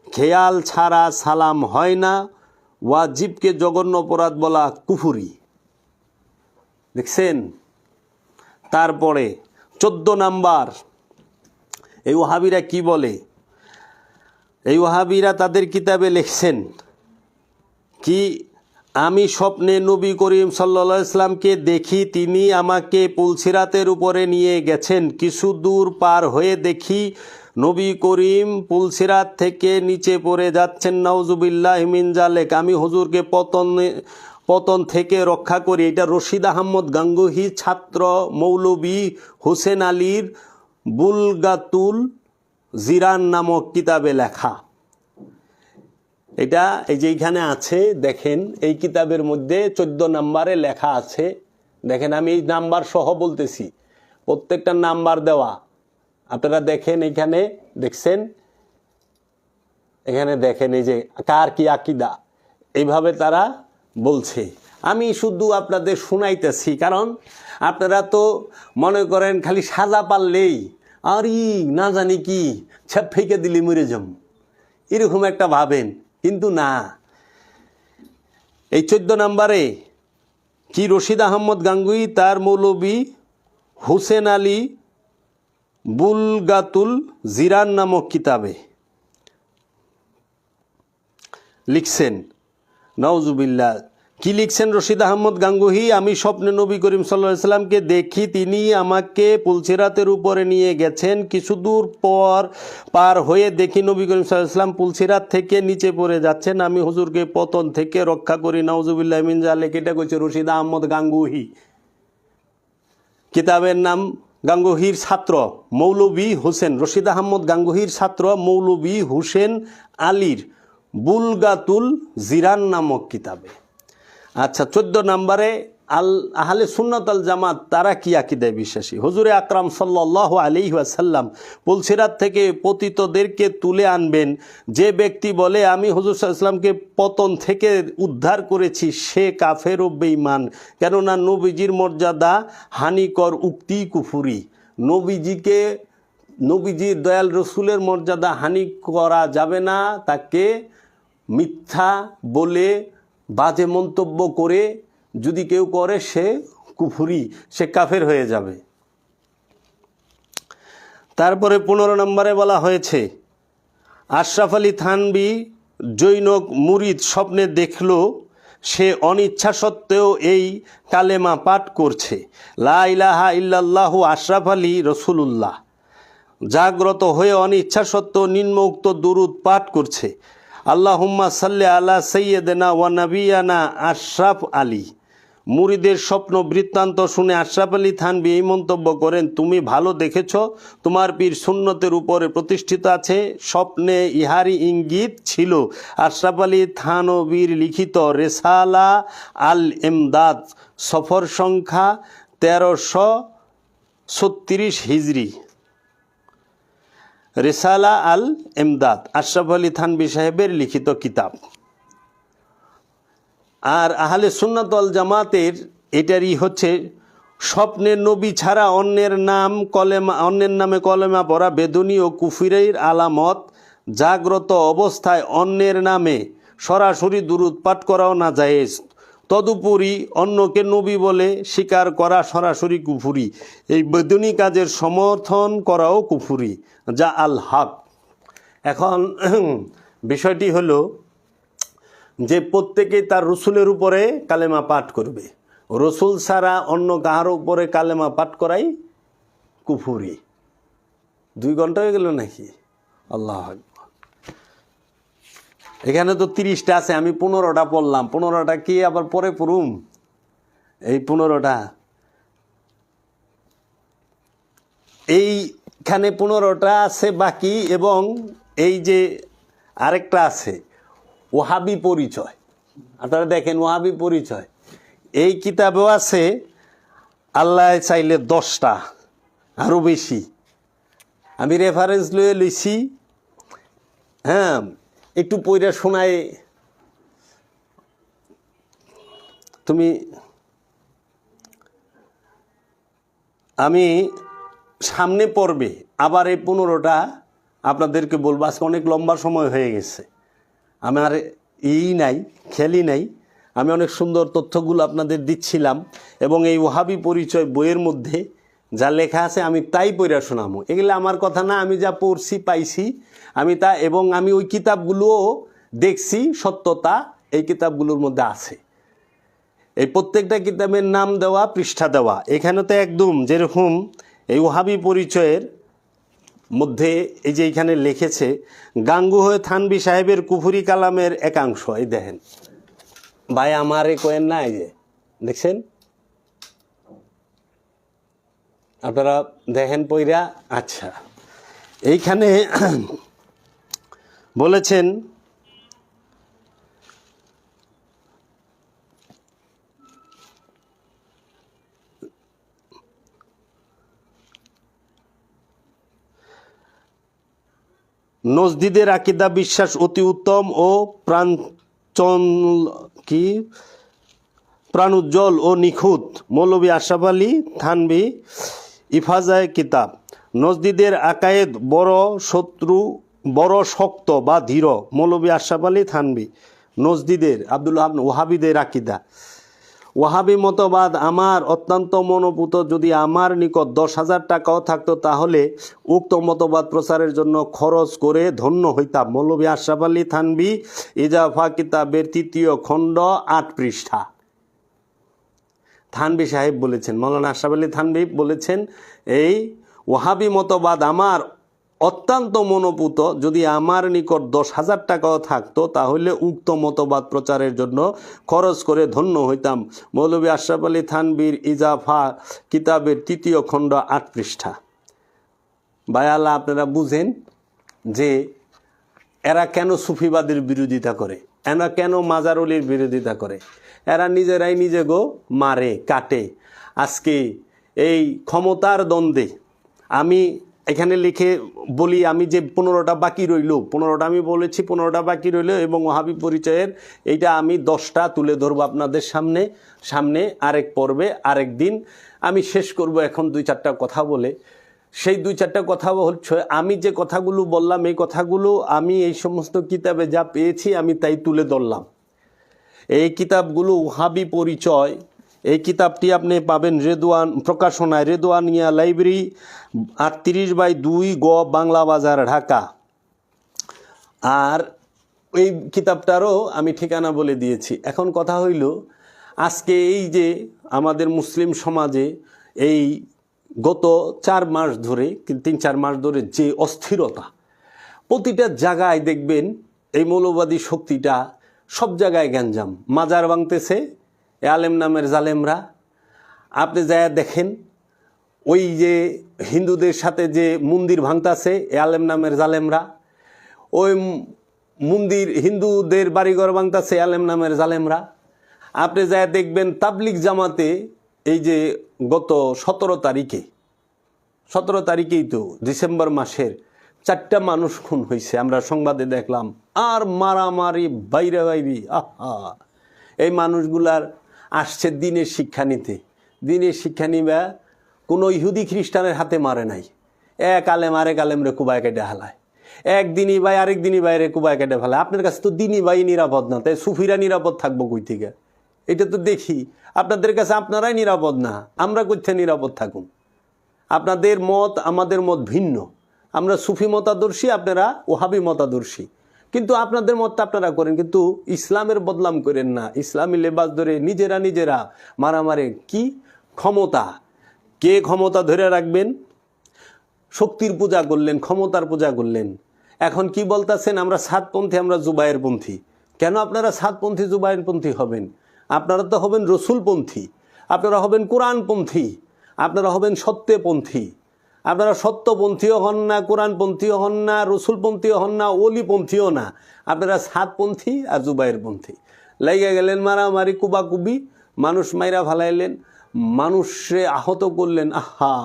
খেয়াল ছাড়া সালাম হয় না। ওয়াজিবকে জঘন্য অপরাধ বলা কুফুরি। দেখছেন? তারপরে 14 নাম্বার, এই ওয়াহাবিরা কি বলে? এই ওয়াহাবিরা তাদের কিতাবে লিখছেন কি, আমি স্বপ্নে নবী করিম সাল্লাল্লাহু আলাইহি ওয়াসাল্লামকে দেখি, তিনি আমাকে পুলসিরাতের উপরে নিয়ে গেছেন। কিছু দূর পার হয়ে দেখি নবী করিম পুলসিরাত থেকে নিচে পড়ে যাচ্ছেন। নাউজুবিল্লাহি মিন জালিক, আমি হুজুরকে পতন থেকে রক্ষা করি। এটা রশিদ আহমদ গাঙ্গুহি ছাত্র মৌলবী হোসেন আলীর বুলগাতুল জিরান নামক কিতাবে লেখা। এটা এই যে এইখানে আছে দেখেন, এই কিতাবের মধ্যে 14 নাম্বারে লেখা আছে। দেখেন আমি এই নাম্বার সহ বলতেছি, প্রত্যেকটা নাম্বার দেওয়া। আপনারা দেখেন, এইখানে দেখছেন, এখানে দেখেন এই যে কার কি আকিদা, এইভাবে তারা বলছে। আমি শুধু আপনাদের শুনাইতেছি, কারণ আপনারা তো মনে করেন খালি সাজা পারলেই আরে না জানি কি ছাপ ফেঁকে দিলি মরে যাম, এরকম একটা ভাবেন, কিন্তু না। এই 14 নাম্বারে কি রশিদ আহমদ গাঙ্গুহি তার মৌলবী হুসেন আলী বুলগাতুল জিরান নামক কিতাবে লিখছেন। নাউজুবিল্লাহ, কি লিখছেন রশিদ আহমদ গাঙ্গুহি? আমি স্বপ্নে নবী করিম সাল্লাল্লাহু আলাইহি ওয়াসাল্লামকে দেখি, তিনি আমাকে পুলসিরাতের উপরে নিয়ে গেছেন। কিছু দূর পার হয়ে দেখি নবী করিম সাল্লাল্লাহু আলাইহি ওয়াসাল্লাম পুলসিরাত থেকে নিচে পড়ে যাচ্ছেন। আমি হুজুরকে পতন থেকে রক্ষা করি। নাউজুবিল্লাহি মিন জালিক, এটা কইছে রশিদ আহমদ গাঙ্গুহি। কিতাবের নাম গাঙ্গুহির ছাত্র মৌলবী হোসেন, রশিদ আহমদ গাঙ্গুহির ছাত্র মৌলবী হুসেন আলীর বুলগাতুল জিরান নামক কিতাবে। আচ্ছা, 14 নাম্বারে আহলে সুন্নাত আল জামাত তারা কি আকীদায় বিশ্বাসী? হুজুরে আকরাম সাল্লাল্লাহু আলাইহি ওয়াসাল্লাম পুলসিরাত থেকে পতিতদেরকে তুলে আনবেন। যে ব্যক্তি বলে আমি হুজুর সাল্লাল্লাহু আলাইহি ওয়াসাল্লামকে পতন থেকে উদ্ধার করেছি, সে কাফের ও বেঈমান, কেননা নবীজির মর্যাদা হানিকর উক্তি কুফুরি। নবীজির দয়াল রসুলের মর্যাদা হানি করা যাবে না, তাকে মিথ্যা বলে বাজে মন্তব্য করে যদি কেউ করে সে কুফরি, সে কাফের হয়ে যাবে। তারপরে 15 নম্বরে বলা হয়েছে আশরাফ আলী থানভী জৈনক মুরিদ স্বপ্নে দেখল সে অনিচ্ছা সত্ত্বেও এই কালেমা পাঠ করছে, লা ইলাহা ইল্লাল্লাহু আশরাফ আলী রসুলুল্লাহ। জাগ্রত হয়ে অনিচ্ছা সত্ত্বেও নিম্নোক্ত দুরূদ পাঠ করছে, আল্লাহুম্মা সাল্লি আলা সাইয়্যিদিনা ওয়া নাবিয়ানা আশরাফ আলী। মুরিদের স্বপ্ন বৃত্তান্ত শুনে আশরাফ আলী থানভী এই মন্তব্য করেন, তুমি ভালো দেখেছ, তোমার পীর সুন্নতের উপরে প্রতিষ্ঠিত আছে। স্বপ্নে ইহারি ইঙ্গিত ছিল। আশরাফ আলী থানভীর লিখিত রেসালা আল এমদাদ, সফর সংখ্যা 1336 হিজরি। রেসালা আল এমদাদ আশরাফ আলী থানভী সাহেবের লিখিত কিতাব। আর আহলে সুন্নাত ওয়াল জামাতের এটারই হচ্ছে স্বপ্নের নবী ছাড়া অন্যের নামে কলেমা পড়া বেদুনী ও কুফরির আলামত। জাগ্রত অবস্থায় অন্যের নামে সরাসরি দুরূদ পাঠ করাও না জায়েজ। তদুপরি অন্যকে নবী বলে স্বীকার করা সরাসরি কুফরি। এই বেদুনী কাজের সমর্থন করাও কুফরি, যা আল হক। এখন বিষয়টি হলো যে প্রত্যেকেই তার রসুলের উপরে কালেমা পাঠ করবে, রসুল ছাড়া অন্য কাহার উপরে কালেমা পাঠ করাই কুফরি। 2 ঘন্টা হয়ে গেল নাকি? আল্লাহ আকবার। এখানে তো 30টা আছে, আমি 15টা পড়লাম। 15টা কি আবার পরে পড়ুম? এই 15টা, এইখানে 15টা আছে বাকি, এবং এই যে আরেকটা আছে ওয়াহাবি পরিচয়। আপনারা দেখেন ওয়াহাবি পরিচয় এই কিতাবেও আছে, আল্লাহ চাইলে 10টা, আরও বেশি। আমি রেফারেন্স লইছি, হ্যাঁ, একটু পইরা শোনায়। আমি সামনে পড়বে আবার এই 15টা আপনাদেরকে বলবো। আজকে অনেক লম্বা সময় হয়ে গেছে, আমার খেয়ালই নাই। আমি অনেক সুন্দর তথ্যগুলো আপনাদের দিচ্ছিলাম, এবং এই ওয়াহাবি পরিচয় বইয়ের মধ্যে যা লেখা আছে আমি তাই পড়া শোনামো। এগুলো আমার কথা না, আমি যা পড়ছি পাইছি আমি তা, এবং আমি ওই কিতাবগুলোও দেখছি, সত্যতা এই কিতাবগুলোর মধ্যে আছে। এই প্রত্যেকটা কিতাবের নাম দেওয়া, পৃষ্ঠা দেওয়া। এখানে তো একদম যেরকম এই ওহাবি পরিচয়ের মধ্যে এই যে এখানে লিখেছে গাঙ্গু হয়ে থানবী সাহেবের কুফুরি কালামের একাংশ। এই দেখেন ভাই, আমার এ কোয়েন না, এই যে দেখছেন আপনারা দেখেন পইরা। আচ্ছা, এইখানে বলেছেন নজদিদের আকিদা বিশ্বাস অতি উত্তম ও প্রাণোজ্জ্বল ও নিখুঁত। মৌলভী আশরাফ আলী থানভী ইফাজায় কিতাব। নজদিদের আকায়েদ বড় শক্ত বা ধীর। মৌলভী আশরাফ আলী থানভী। নজদিদের আব্দুল্লাহ ওয়াহাবিদের আকিদা। ওয়াহাবি মতবাদ আমার অত্যন্ত মনোপুত। যদি আমার নিকট 10,000 টাকাও থাকতো তাহলে উক্ত মতবাদ প্রচারের জন্য খরচ করে ধন্য হইতাম। মৌলভী আশরাফ আলী থানভী ইজাফা কিতাবের 3য় খণ্ড 8 পৃষ্ঠা। থানভী সাহেব বলেছেন, মৌলানা আশরাফ আলী থানভী বলেছেন, এই ওয়াহাবি মতবাদ আমার অত্যন্ত মনোপুত। যদি আমার নিকট 10,000 টাকাও থাকতো তাহলে উক্ত মতবাদ প্রচারের জন্য খরচ করে ধন্য হইতাম। মৌলভী আশরাফ আলী থানভীর ইজাফা কিতাবের 3য় খণ্ড 8 পৃষ্ঠা। ভাইয়াল্লাহ, আপনারা বুঝেন যে এরা কেন সুফিবাদের বিরোধিতা করে, এরা কেন মাজারুলির বিরোধিতা করে। এরা নিজেরাই নিজেগো মারে কাটে। আজকে এই ক্ষমতার দ্বন্দ্বে আমি এখানে লিখে বলি, আমি যে 15টা বাকি রইল, 15টা আমি বলেছি, 15টা বাকি রইল, এবং ওয়াহাবি পরিচয়ের এইটা আমি 10টা তুলে ধরবো আপনাদের সামনে আরেক পর্বে, আরেক দিন আমি শেষ করব। এখন 2-4টা কথা বলে, সেই 2-4টা কথা হচ্ছে, আমি যে কথাগুলো বললাম এই কথাগুলো আমি এই সমস্ত কিতাবে যা পেয়েছি আমি তাই তুলে ধরলাম। এই কিতাবগুলো ওয়াহাবি পরিচয়, এই কিতাবটি আপনি পাবেন রেদওয়ান প্রকাশনায়, রেদওয়ানিয়া লাইব্রেরি, 38/2 গ বাংলা বাজার, ঢাকা। আর এই কিতাবটারও আমি ঠিকানা বলে দিয়েছি। এখন কথা হইল, আজকে এই যে আমাদের মুসলিম সমাজে এই গত 4 মাস ধরে, 3-4 মাস ধরে যে অস্থিরতা, প্রতিটা জায়গায় দেখবেন এই মৌলবাদী শক্তিটা সব জায়গায় গ্যাঞ্জাম। মাজার ভাঙতেছে এ আলেম নামের জালেমরা। আপনি যা দেখেন ওই যে হিন্দুদের সাথে যে মন্দির ভাঙতাছে এ আলেম নামের জালেমরা। ওই মন্দির হিন্দুদের বাড়িঘর ভাঙতাছে আলেম নামের জালেমরা। আপনি যা দেখবেন তাবলিগ জামাতে এই যে গত 17 তারিখেই তো ডিসেম্বর মাসের 4টা মানুষ খুন হয়েছে, আমরা সংবাদে দেখলাম। আর মারামারি বাইরে, আহা! এই মানুষগুলার আসছে দিনের শিক্ষা নিতে। দিনের শিক্ষা নিবা কোনো ইহুদি খ্রিস্টানের হাতে মারে নাই। এক আলেম আরেক আলেমরে কুবায় কেটে হালায়, একদিনই ভাই আরেক দিনই বাইরে কুবায় কেটে ফেলায়। আপনার কাছে তো দিনই ভাই নিরাপদ না, তাই সুফিরা নিরাপদ থাকবো কই থেকে? এটা তো দেখি আপনাদের কাছে আপনারাই নিরাপদ না, আমরা কোথায় নিরাপদ থাকুন? আপনাদের মত আমাদের মত ভিন্ন। আমরা সুফি মতাদর্শী, আপনারা ওহাবি মতাদর্শী, কিন্তু আপনাদের মতটা আপনারা করেন, কিন্তু ইসলামের বদনাম করেন না। ইসলামী লেবাস ধরে নিজেরা মারামারি। কি ক্ষমতা, কে ক্ষমতা ধরে রাখবেন? শক্তির পূজা করলেন, ক্ষমতার পূজা করলেন। এখন কি বলতেছেন? আমরা সাতপন্থী, আমরা জুবায়েরপন্থী। কেন আপনারা সাতপন্থী জুবায়েরপন্থী হবেন? আপনারা তো হবেন রসুলপন্থী, আপনারা হবেন কোরআনপন্থী, আপনারা হবেন সত্যপন্থী। আপনারা সত্যপন্থীও হন না, কোরআনপন্থীও হন না, রসুলপন্থীও হন না, অলিপন্থীও না। আপনারা সাতপন্থী আর জুবায়েরপন্থী। লাইগা গেলেন মারামারি, কুবাকুবি, মানুষ মাইরা ফালাইলেন, মানুষে আহত করলেন। আহা,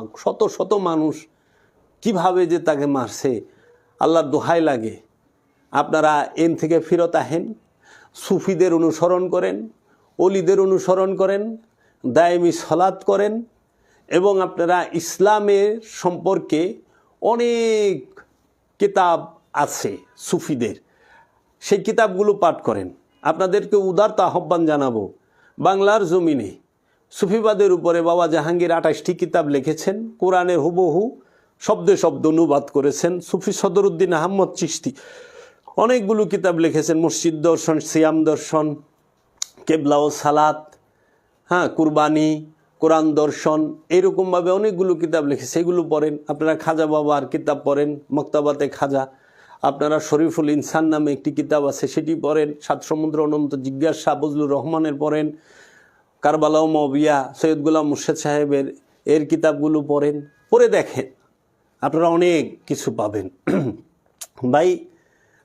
শত মানুষ কিভাবে যে তাকে মারছে, আল্লাহর দোহাই লাগে। আপনারা এন থেকে ফিরত আহেন, সুফিদের অনুসরণ করেন, অলিদের অনুসরণ করেন, দায়েমি সালাত করেন, এবং আপনারা ইসলামের সম্পর্কে অনেক কিতাব আছে সুফিদের, সেই কিতাবগুলো পাঠ করেন। আপনাদেরকে উদারতা আহ্বান জানাবো, বাংলার জমিনে সুফিবাদের উপরে বাবা জাহাঙ্গীর 28টি কিতাব লিখেছেন, কোরআনের হুবহু শব্দে শব্দ অনুবাদ করেছেন। সুফি সদরুদ্দিন আহমদ চিশতি অনেকগুলো কিতাব লিখেছেন, মসজিদ দর্শন, সিয়াম দর্শন, কেবলা ও সালাত, কুরবানি, কোরআন দর্শন, এরকমভাবে অনেকগুলো কিতাব লিখেছে। এগুলো পড়েন। আপনারা খাজা বাবার কিতাব পড়েন, মক্তাবাতে খাজা। আপনারা শরীফুল ইনসান নামে একটি কিতাব আছে, সেটি পড়েন। সাত সমুদ্র অনন্ত জিজ্ঞাসা বজলুর রহমানের পড়েন। কারবালা ও মবিয়া সৈয়দ গোলাম মুর্শেদ সাহেবের এর কিতাবগুলো পড়েন, পড়ে দেখেন, আপনারা অনেক কিছু পাবেন। ভাই,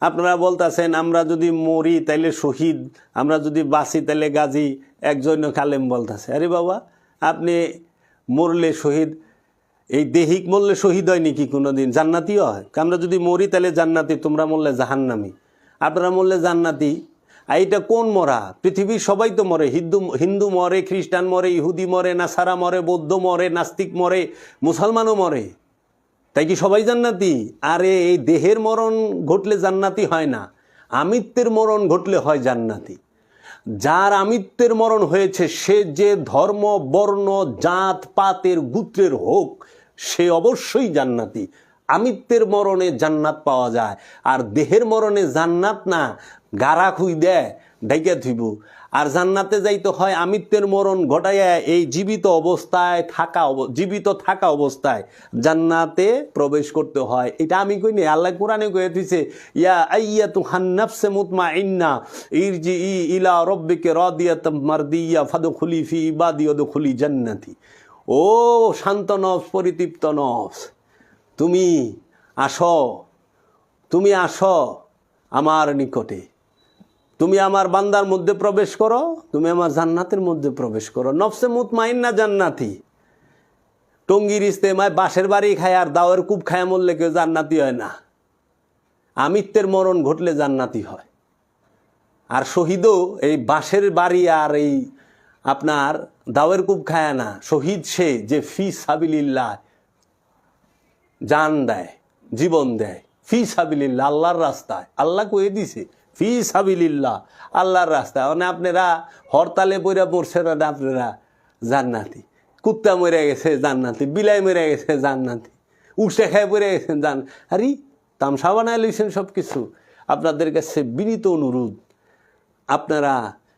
আপনারা বলতেছেন আমরা যদি মরি তাইলে শহীদ, আমরা যদি বাঁচি তাইলে গাজী, একজন কালেম বলতেছে। আরে বাবা, আপনি মরলে শহীদ, এই দেহিক মরলে শহীদ হয় নাকি কোনো দিন? জান্নাতিও হয়। আমরা যদি মরি তাহলে জান্নাতি, তোমরা মরলে জাহান্নামি। আপনারা মরলে জান্নাতি। এইটা কোন মরা? পৃথিবীর সবাই তো মরে। হিন্দু মরে, খ্রিস্টান মরে, ইহুদি মরে, নাসারা মরে, বৌদ্ধ মরে, নাস্তিক মরে, মুসলমানও মরে। তাই কি সবাই জান্নাতি? আরে এই দেহের মরণ ঘটলে জান্নাতি হয় না, আমিত্বের মরণ ঘটলে হয় জান্নাতি। যার আমিত্বের মরণ হয়েছে, সে যে ধর্ম, বর্ণ, জাত, পাতের, গোত্রের হোক, সে অবশ্যই জান্নাতি। আমিত্বের মরণে জান্নাত পাওয়া যায়, আর দেহের মরণে জান্নাত না, গারা খুই দেয় ডাইকা থইব। আর জান্নাতে যাইতে হয় আমিত্বের মরণ ঘটাইয়া এই জীবিত থাকা অবস্থায় জান্নাতে প্রবেশ করতে হয়। এটা আমি কই নি, আল্লাহ কোরআনে কয়ে দিয়েছে, ইয়া আইয়াতুহান নাফসে মুতমাইন্না ইরজিই ইলা রাব্বিকা রাদিয়াতাম মারদিয়া ফাদখুলি ফি ইবাদি ওয়াদখুলি জান্নাতি। ও শান্ত নফস, পরিতৃপ্ত নফস, তুমি আসো আমার নিকটে, তুমি আমার বান্দার মধ্যে প্রবেশ করো, তুমি আমার জান্নাতের মধ্যে প্রবেশ করো। নফসে মুতমাইন্না জান্নাতি। টঙ্গির ইস্তেমায় বাঁশের বাড়ি খায় আর দাওয়ের কূপ খায় মরলে কেউ জান্নাতি হয় না। আমিত্বের মরণ ঘটলে জান্নাতি হয়। আর শহীদও এই বাঁশের বাড়ি আর এই আপনার দাওয়ের কূপ খায় না। শহীদ সে যে ফি সাবিলিল্লাহ জান দেয়, জীবন দেয়। ফি সাবিলিল্লাহ, আল্লাহর রাস্তায়। আল্লাহ কয়ে দিছে ফি সাবিলিল্লাহ, আল্লাহর রাস্তায়। মানে আপনারা হরতালে পইরা পড়ছেন না, আপনারা জান্নাতি। কুত্তা মরে গেছে জান্নাতি, বিলাই মরে গেছে জান্নাতি, উঠে খায় পড়ে গেছেন আরে তামসা বানায় লইছেন সব কিছু। আপনাদের কাছে বিনীত অনুরোধ, আপনারা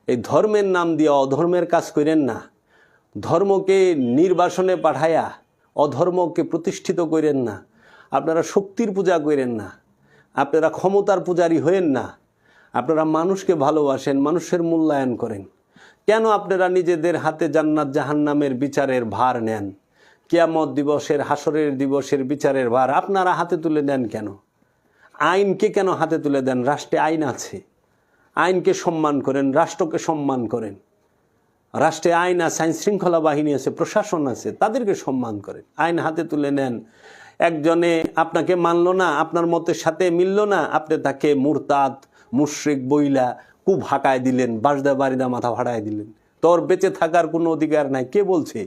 এই ধর্মের নাম দিয়ে অধর্মের কাজ করেন না। ধর্মকে নির্বাসনে পাঠায়া অধর্মকে প্রতিষ্ঠিত করেন না। আপনারা শক্তির পূজা করেন না, আপনারা ক্ষমতার পূজারী হয়েন না। আপনারা মানুষকে ভালোবাসেন, মানুষের মূল্যায়ন করেন। কেন আপনারা নিজেদের হাতে জান্নাত জাহান্নামের বিচারের ভার নেন? কিয়ামত দিবসের, হাসরের দিবসের বিচারের ভার আপনারা হাতে তুলে নেন কেন? আইনকে কেন হাতে তুলে দেন? রাষ্ট্রে আইন আছে, আইনকে সম্মান করেন, রাষ্ট্রকে সম্মান করেন। রাষ্ট্রে আইন আছে, আইন শৃঙ্খলা বাহিনী আছে, প্রশাসন আছে, তাদেরকে সম্মান করেন। আইন হাতে তুলে নেন। একজনে আপনাকে মানল না, আপনার মতের সাথে মিলল না, আপনি তাকে মুরতাদ, মুশরিক বইলা খুব হাঁকায় দিলেন, বাসদা বাড়িদা মাথা ফাটায় দিলেন। তোর বেঁচে থাকার কোনো অধিকার নাই। কে বলছে?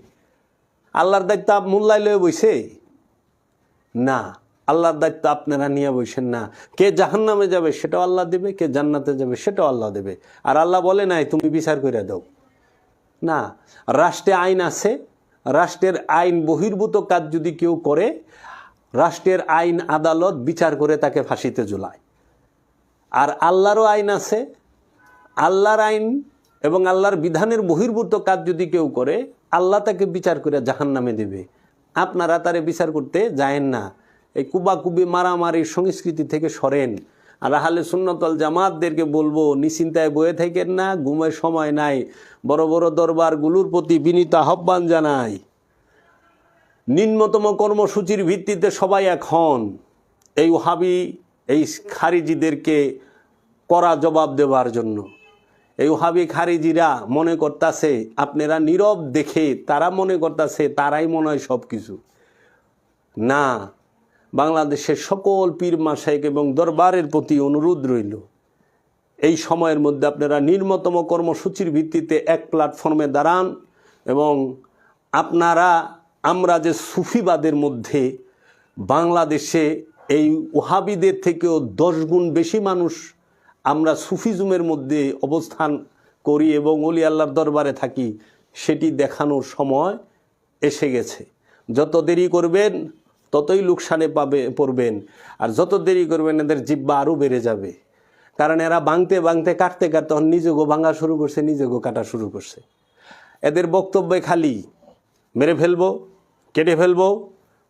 আল্লাহর দায়িত্ব মোল্লাই লয়ে বইছে না, আল্লাহর দায়িত্ব আপনারা নিয়ে বসেন না। কে জাহান্নামে যাবে সেটাও আল্লাহ দেবে, কে জান্নাতে যাবে সেটাও আল্লাহ দেবে। আর আল্লাহ বলে নাই তুমি বিচার করে দাও না। রাষ্ট্রে আইন আছে, রাষ্ট্রের আইন বহির্ভূত কাজ যদি কেউ করে, রাষ্ট্রের আইন আদালত বিচার করে তাকে ফাঁসিতে ঝুলায়। আর আল্লাহরও আইন আছে, আল্লাহর আইন এবং আল্লাহর বিধানের বহির্ভূত কাজ যদি কেউ করে, আল্লাহ তাকে বিচার করে জাহান্নামে দেবে। আপনারা তারে বিচার করতে যায়েন না। এই কুবাকুবি মারামারির সংস্কৃতি থেকে সরেন। আর আহলে সুন্নাত ওয়াল জামাতদেরকে বলবো, নিশ্চিন্তায় বয়ে থাকেন না, ঘুমের সময় নাই। বড় বড় দরবারগুলোর প্রতি বিনীত আহ্বান জানাই, নিম্নতম কর্মসূচির ভিত্তিতে সবাই এখন এই ওহাবি, এই খারিজিদেরকে কড়া জবাব দেওয়ার জন্য। এই ওহাবি খারিজিরা মনে করতেছে আপনারা নীরব দেখে, তারা মনে করতেছে তারাই মনে হয় সব কিছু না। বাংলাদেশের সকল পীর মাশায়েখ এবং দরবারের প্রতি অনুরোধ রইল, এই সময়ের মধ্যে আপনারা নিম্নতম কর্মসূচির ভিত্তিতে এক প্ল্যাটফর্মে দাঁড়ান। এবং আপনারা, আমরা যে সুফিবাদের মধ্যে বাংলাদেশে এই ওহাবিদের থেকেও 10 গুণ বেশি মানুষ আমরা সুফিজমের মধ্যে অবস্থান করি এবং ওলি আল্লাহর দরবারে থাকি, সেটি দেখানোর সময় এসে গেছে। যত দেরি করবেন ততই লোকসানে পড়বেন, আর যত দেরি করবেন এদের জিব্বা আরও বেড়ে যাবে। কারণ এরা ভাঙতে ভাঙতে কাটতে কাটতে তখন নিজেকেও ভাঙা শুরু করছে, নিজেকেও কাটা শুরু করছে। এদের বক্তব্যে খালি মেরে ফেলবো, কেটে ফেলবো,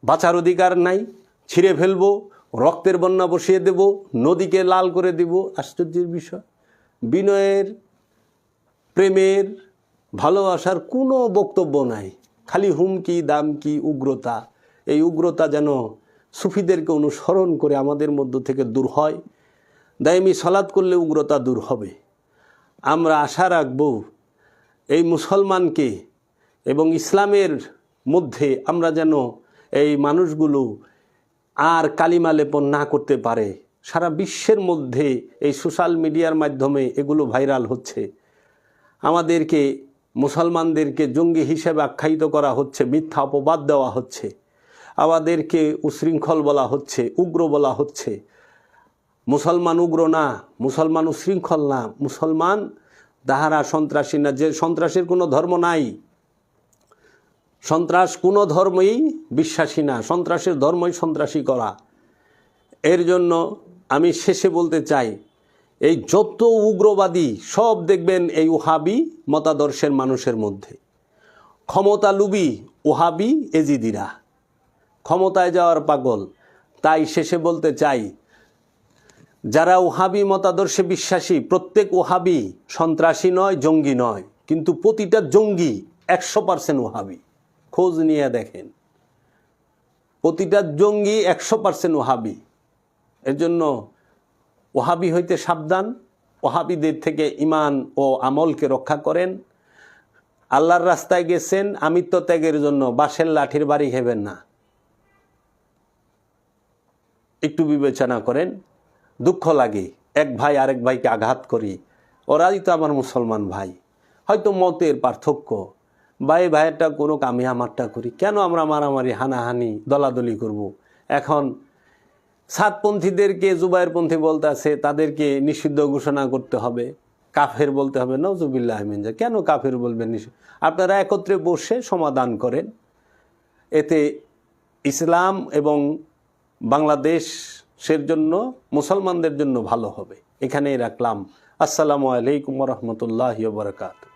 বাঁচার অধিকার নাই, ছিঁড়ে ফেলবো, রক্তের বন্যা বসিয়ে দেব, নদীকে লাল করে দেব। আশ্চর্যের বিষয়, বিনয়ের, প্রেমের, ভালোবাসার কোনো বক্তব্য নাই, খালি হুমকি দামকি, উগ্রতা। এই উগ্রতা যেন সুফিদেরকে অনুসরণ করে আমাদের মধ্য থেকে দূর হয়। দাইমি সালাত করলে উগ্রতা দূর হবে। আমরা আশা রাখব এই মুসলমানকে এবং ইসলামের মধ্যে আমরা যেন এই মানুষগুলো আর কালিমা লেপন না করতে পারে। সারা বিশ্বের মধ্যে এই সোশ্যাল মিডিয়ার মাধ্যমে এগুলো ভাইরাল হচ্ছে। আমাদেরকে, মুসলমানদেরকে জঙ্গি হিসেবে আখ্যায়িত করা হচ্ছে, মিথ্যা অপবাদ দেওয়া হচ্ছে, আমাদেরকে উশৃঙ্খল বলা হচ্ছে, উগ্র বলা হচ্ছে। মুসলমান উগ্র না, মুসলমান উশৃঙ্খল না, মুসলমান তাহারা সন্ত্রাসী না। যে সন্ত্রাসের কোনো ধর্ম নাই, সন্ত্রাস কোনো ধর্মই বিশ্বাসী না, সন্ত্রাসের ধর্মই সন্ত্রাসী করা। এর জন্য আমি শেষে বলতে চাই, এই যত উগ্রবাদী সব দেখবেন এই ওহাবি মতাদর্শের মানুষের মধ্যে। ক্ষমতা লুবি ওহাবি এজিদিরা, ক্ষমতায় যাওয়ার পাগল। তাই শেষে বলতে চাই, যারা ওহাবি মতাদর্শে বিশ্বাসী, প্রত্যেক ওহাবি সন্ত্রাসী নয়, জঙ্গি নয়, কিন্তু প্রতিটা জঙ্গি 100% ওহাবি। খোঁজ নিয়ে দেখেন, প্রতিটা জঙ্গি 100% ওহাবি। এর জন্য ওহাবি হইতে সাবধান, ওহাবিদের থেকে ইমান ও আমলকে রক্ষা করেন। আল্লাহর রাস্তায় গেছেন আমিত্ব ত্যাগের জন্য, বাঁশের লাঠির বাড়ি খেবেন না। একটু বিবেচনা করেন। দুঃখ লাগে, এক ভাই আরেক ভাইকে আঘাত করি, ওরাই তো আমার মুসলমান ভাই, হয়তো মতের পার্থক্য, ভাই ভাইয়েরটা কোনো আমি আমারটা করি, কেন আমরা মারামারি হানাহানি দলাদলি করব। এখন সাতপন্থীদেরকে জুবায়েরপন্থী বলতে আছে, তাদেরকে নিষিদ্ধ ঘোষণা করতে হবে, কাফের বলতে হবে। নওজুবিল্লাহ মিন যালিক। কেন কাফের বলবেন? আপনারা একত্রে বসে সমাধান করেন, এতে ইসলাম এবং বাংলাদেশের জন্য, মুসলমানদের জন্য ভালো হবে। এখানেই রাখলাম। আসসালামু আলাইকুম ওয়া রাহমাতুল্লাহি ওয়া বারাকাতুহু।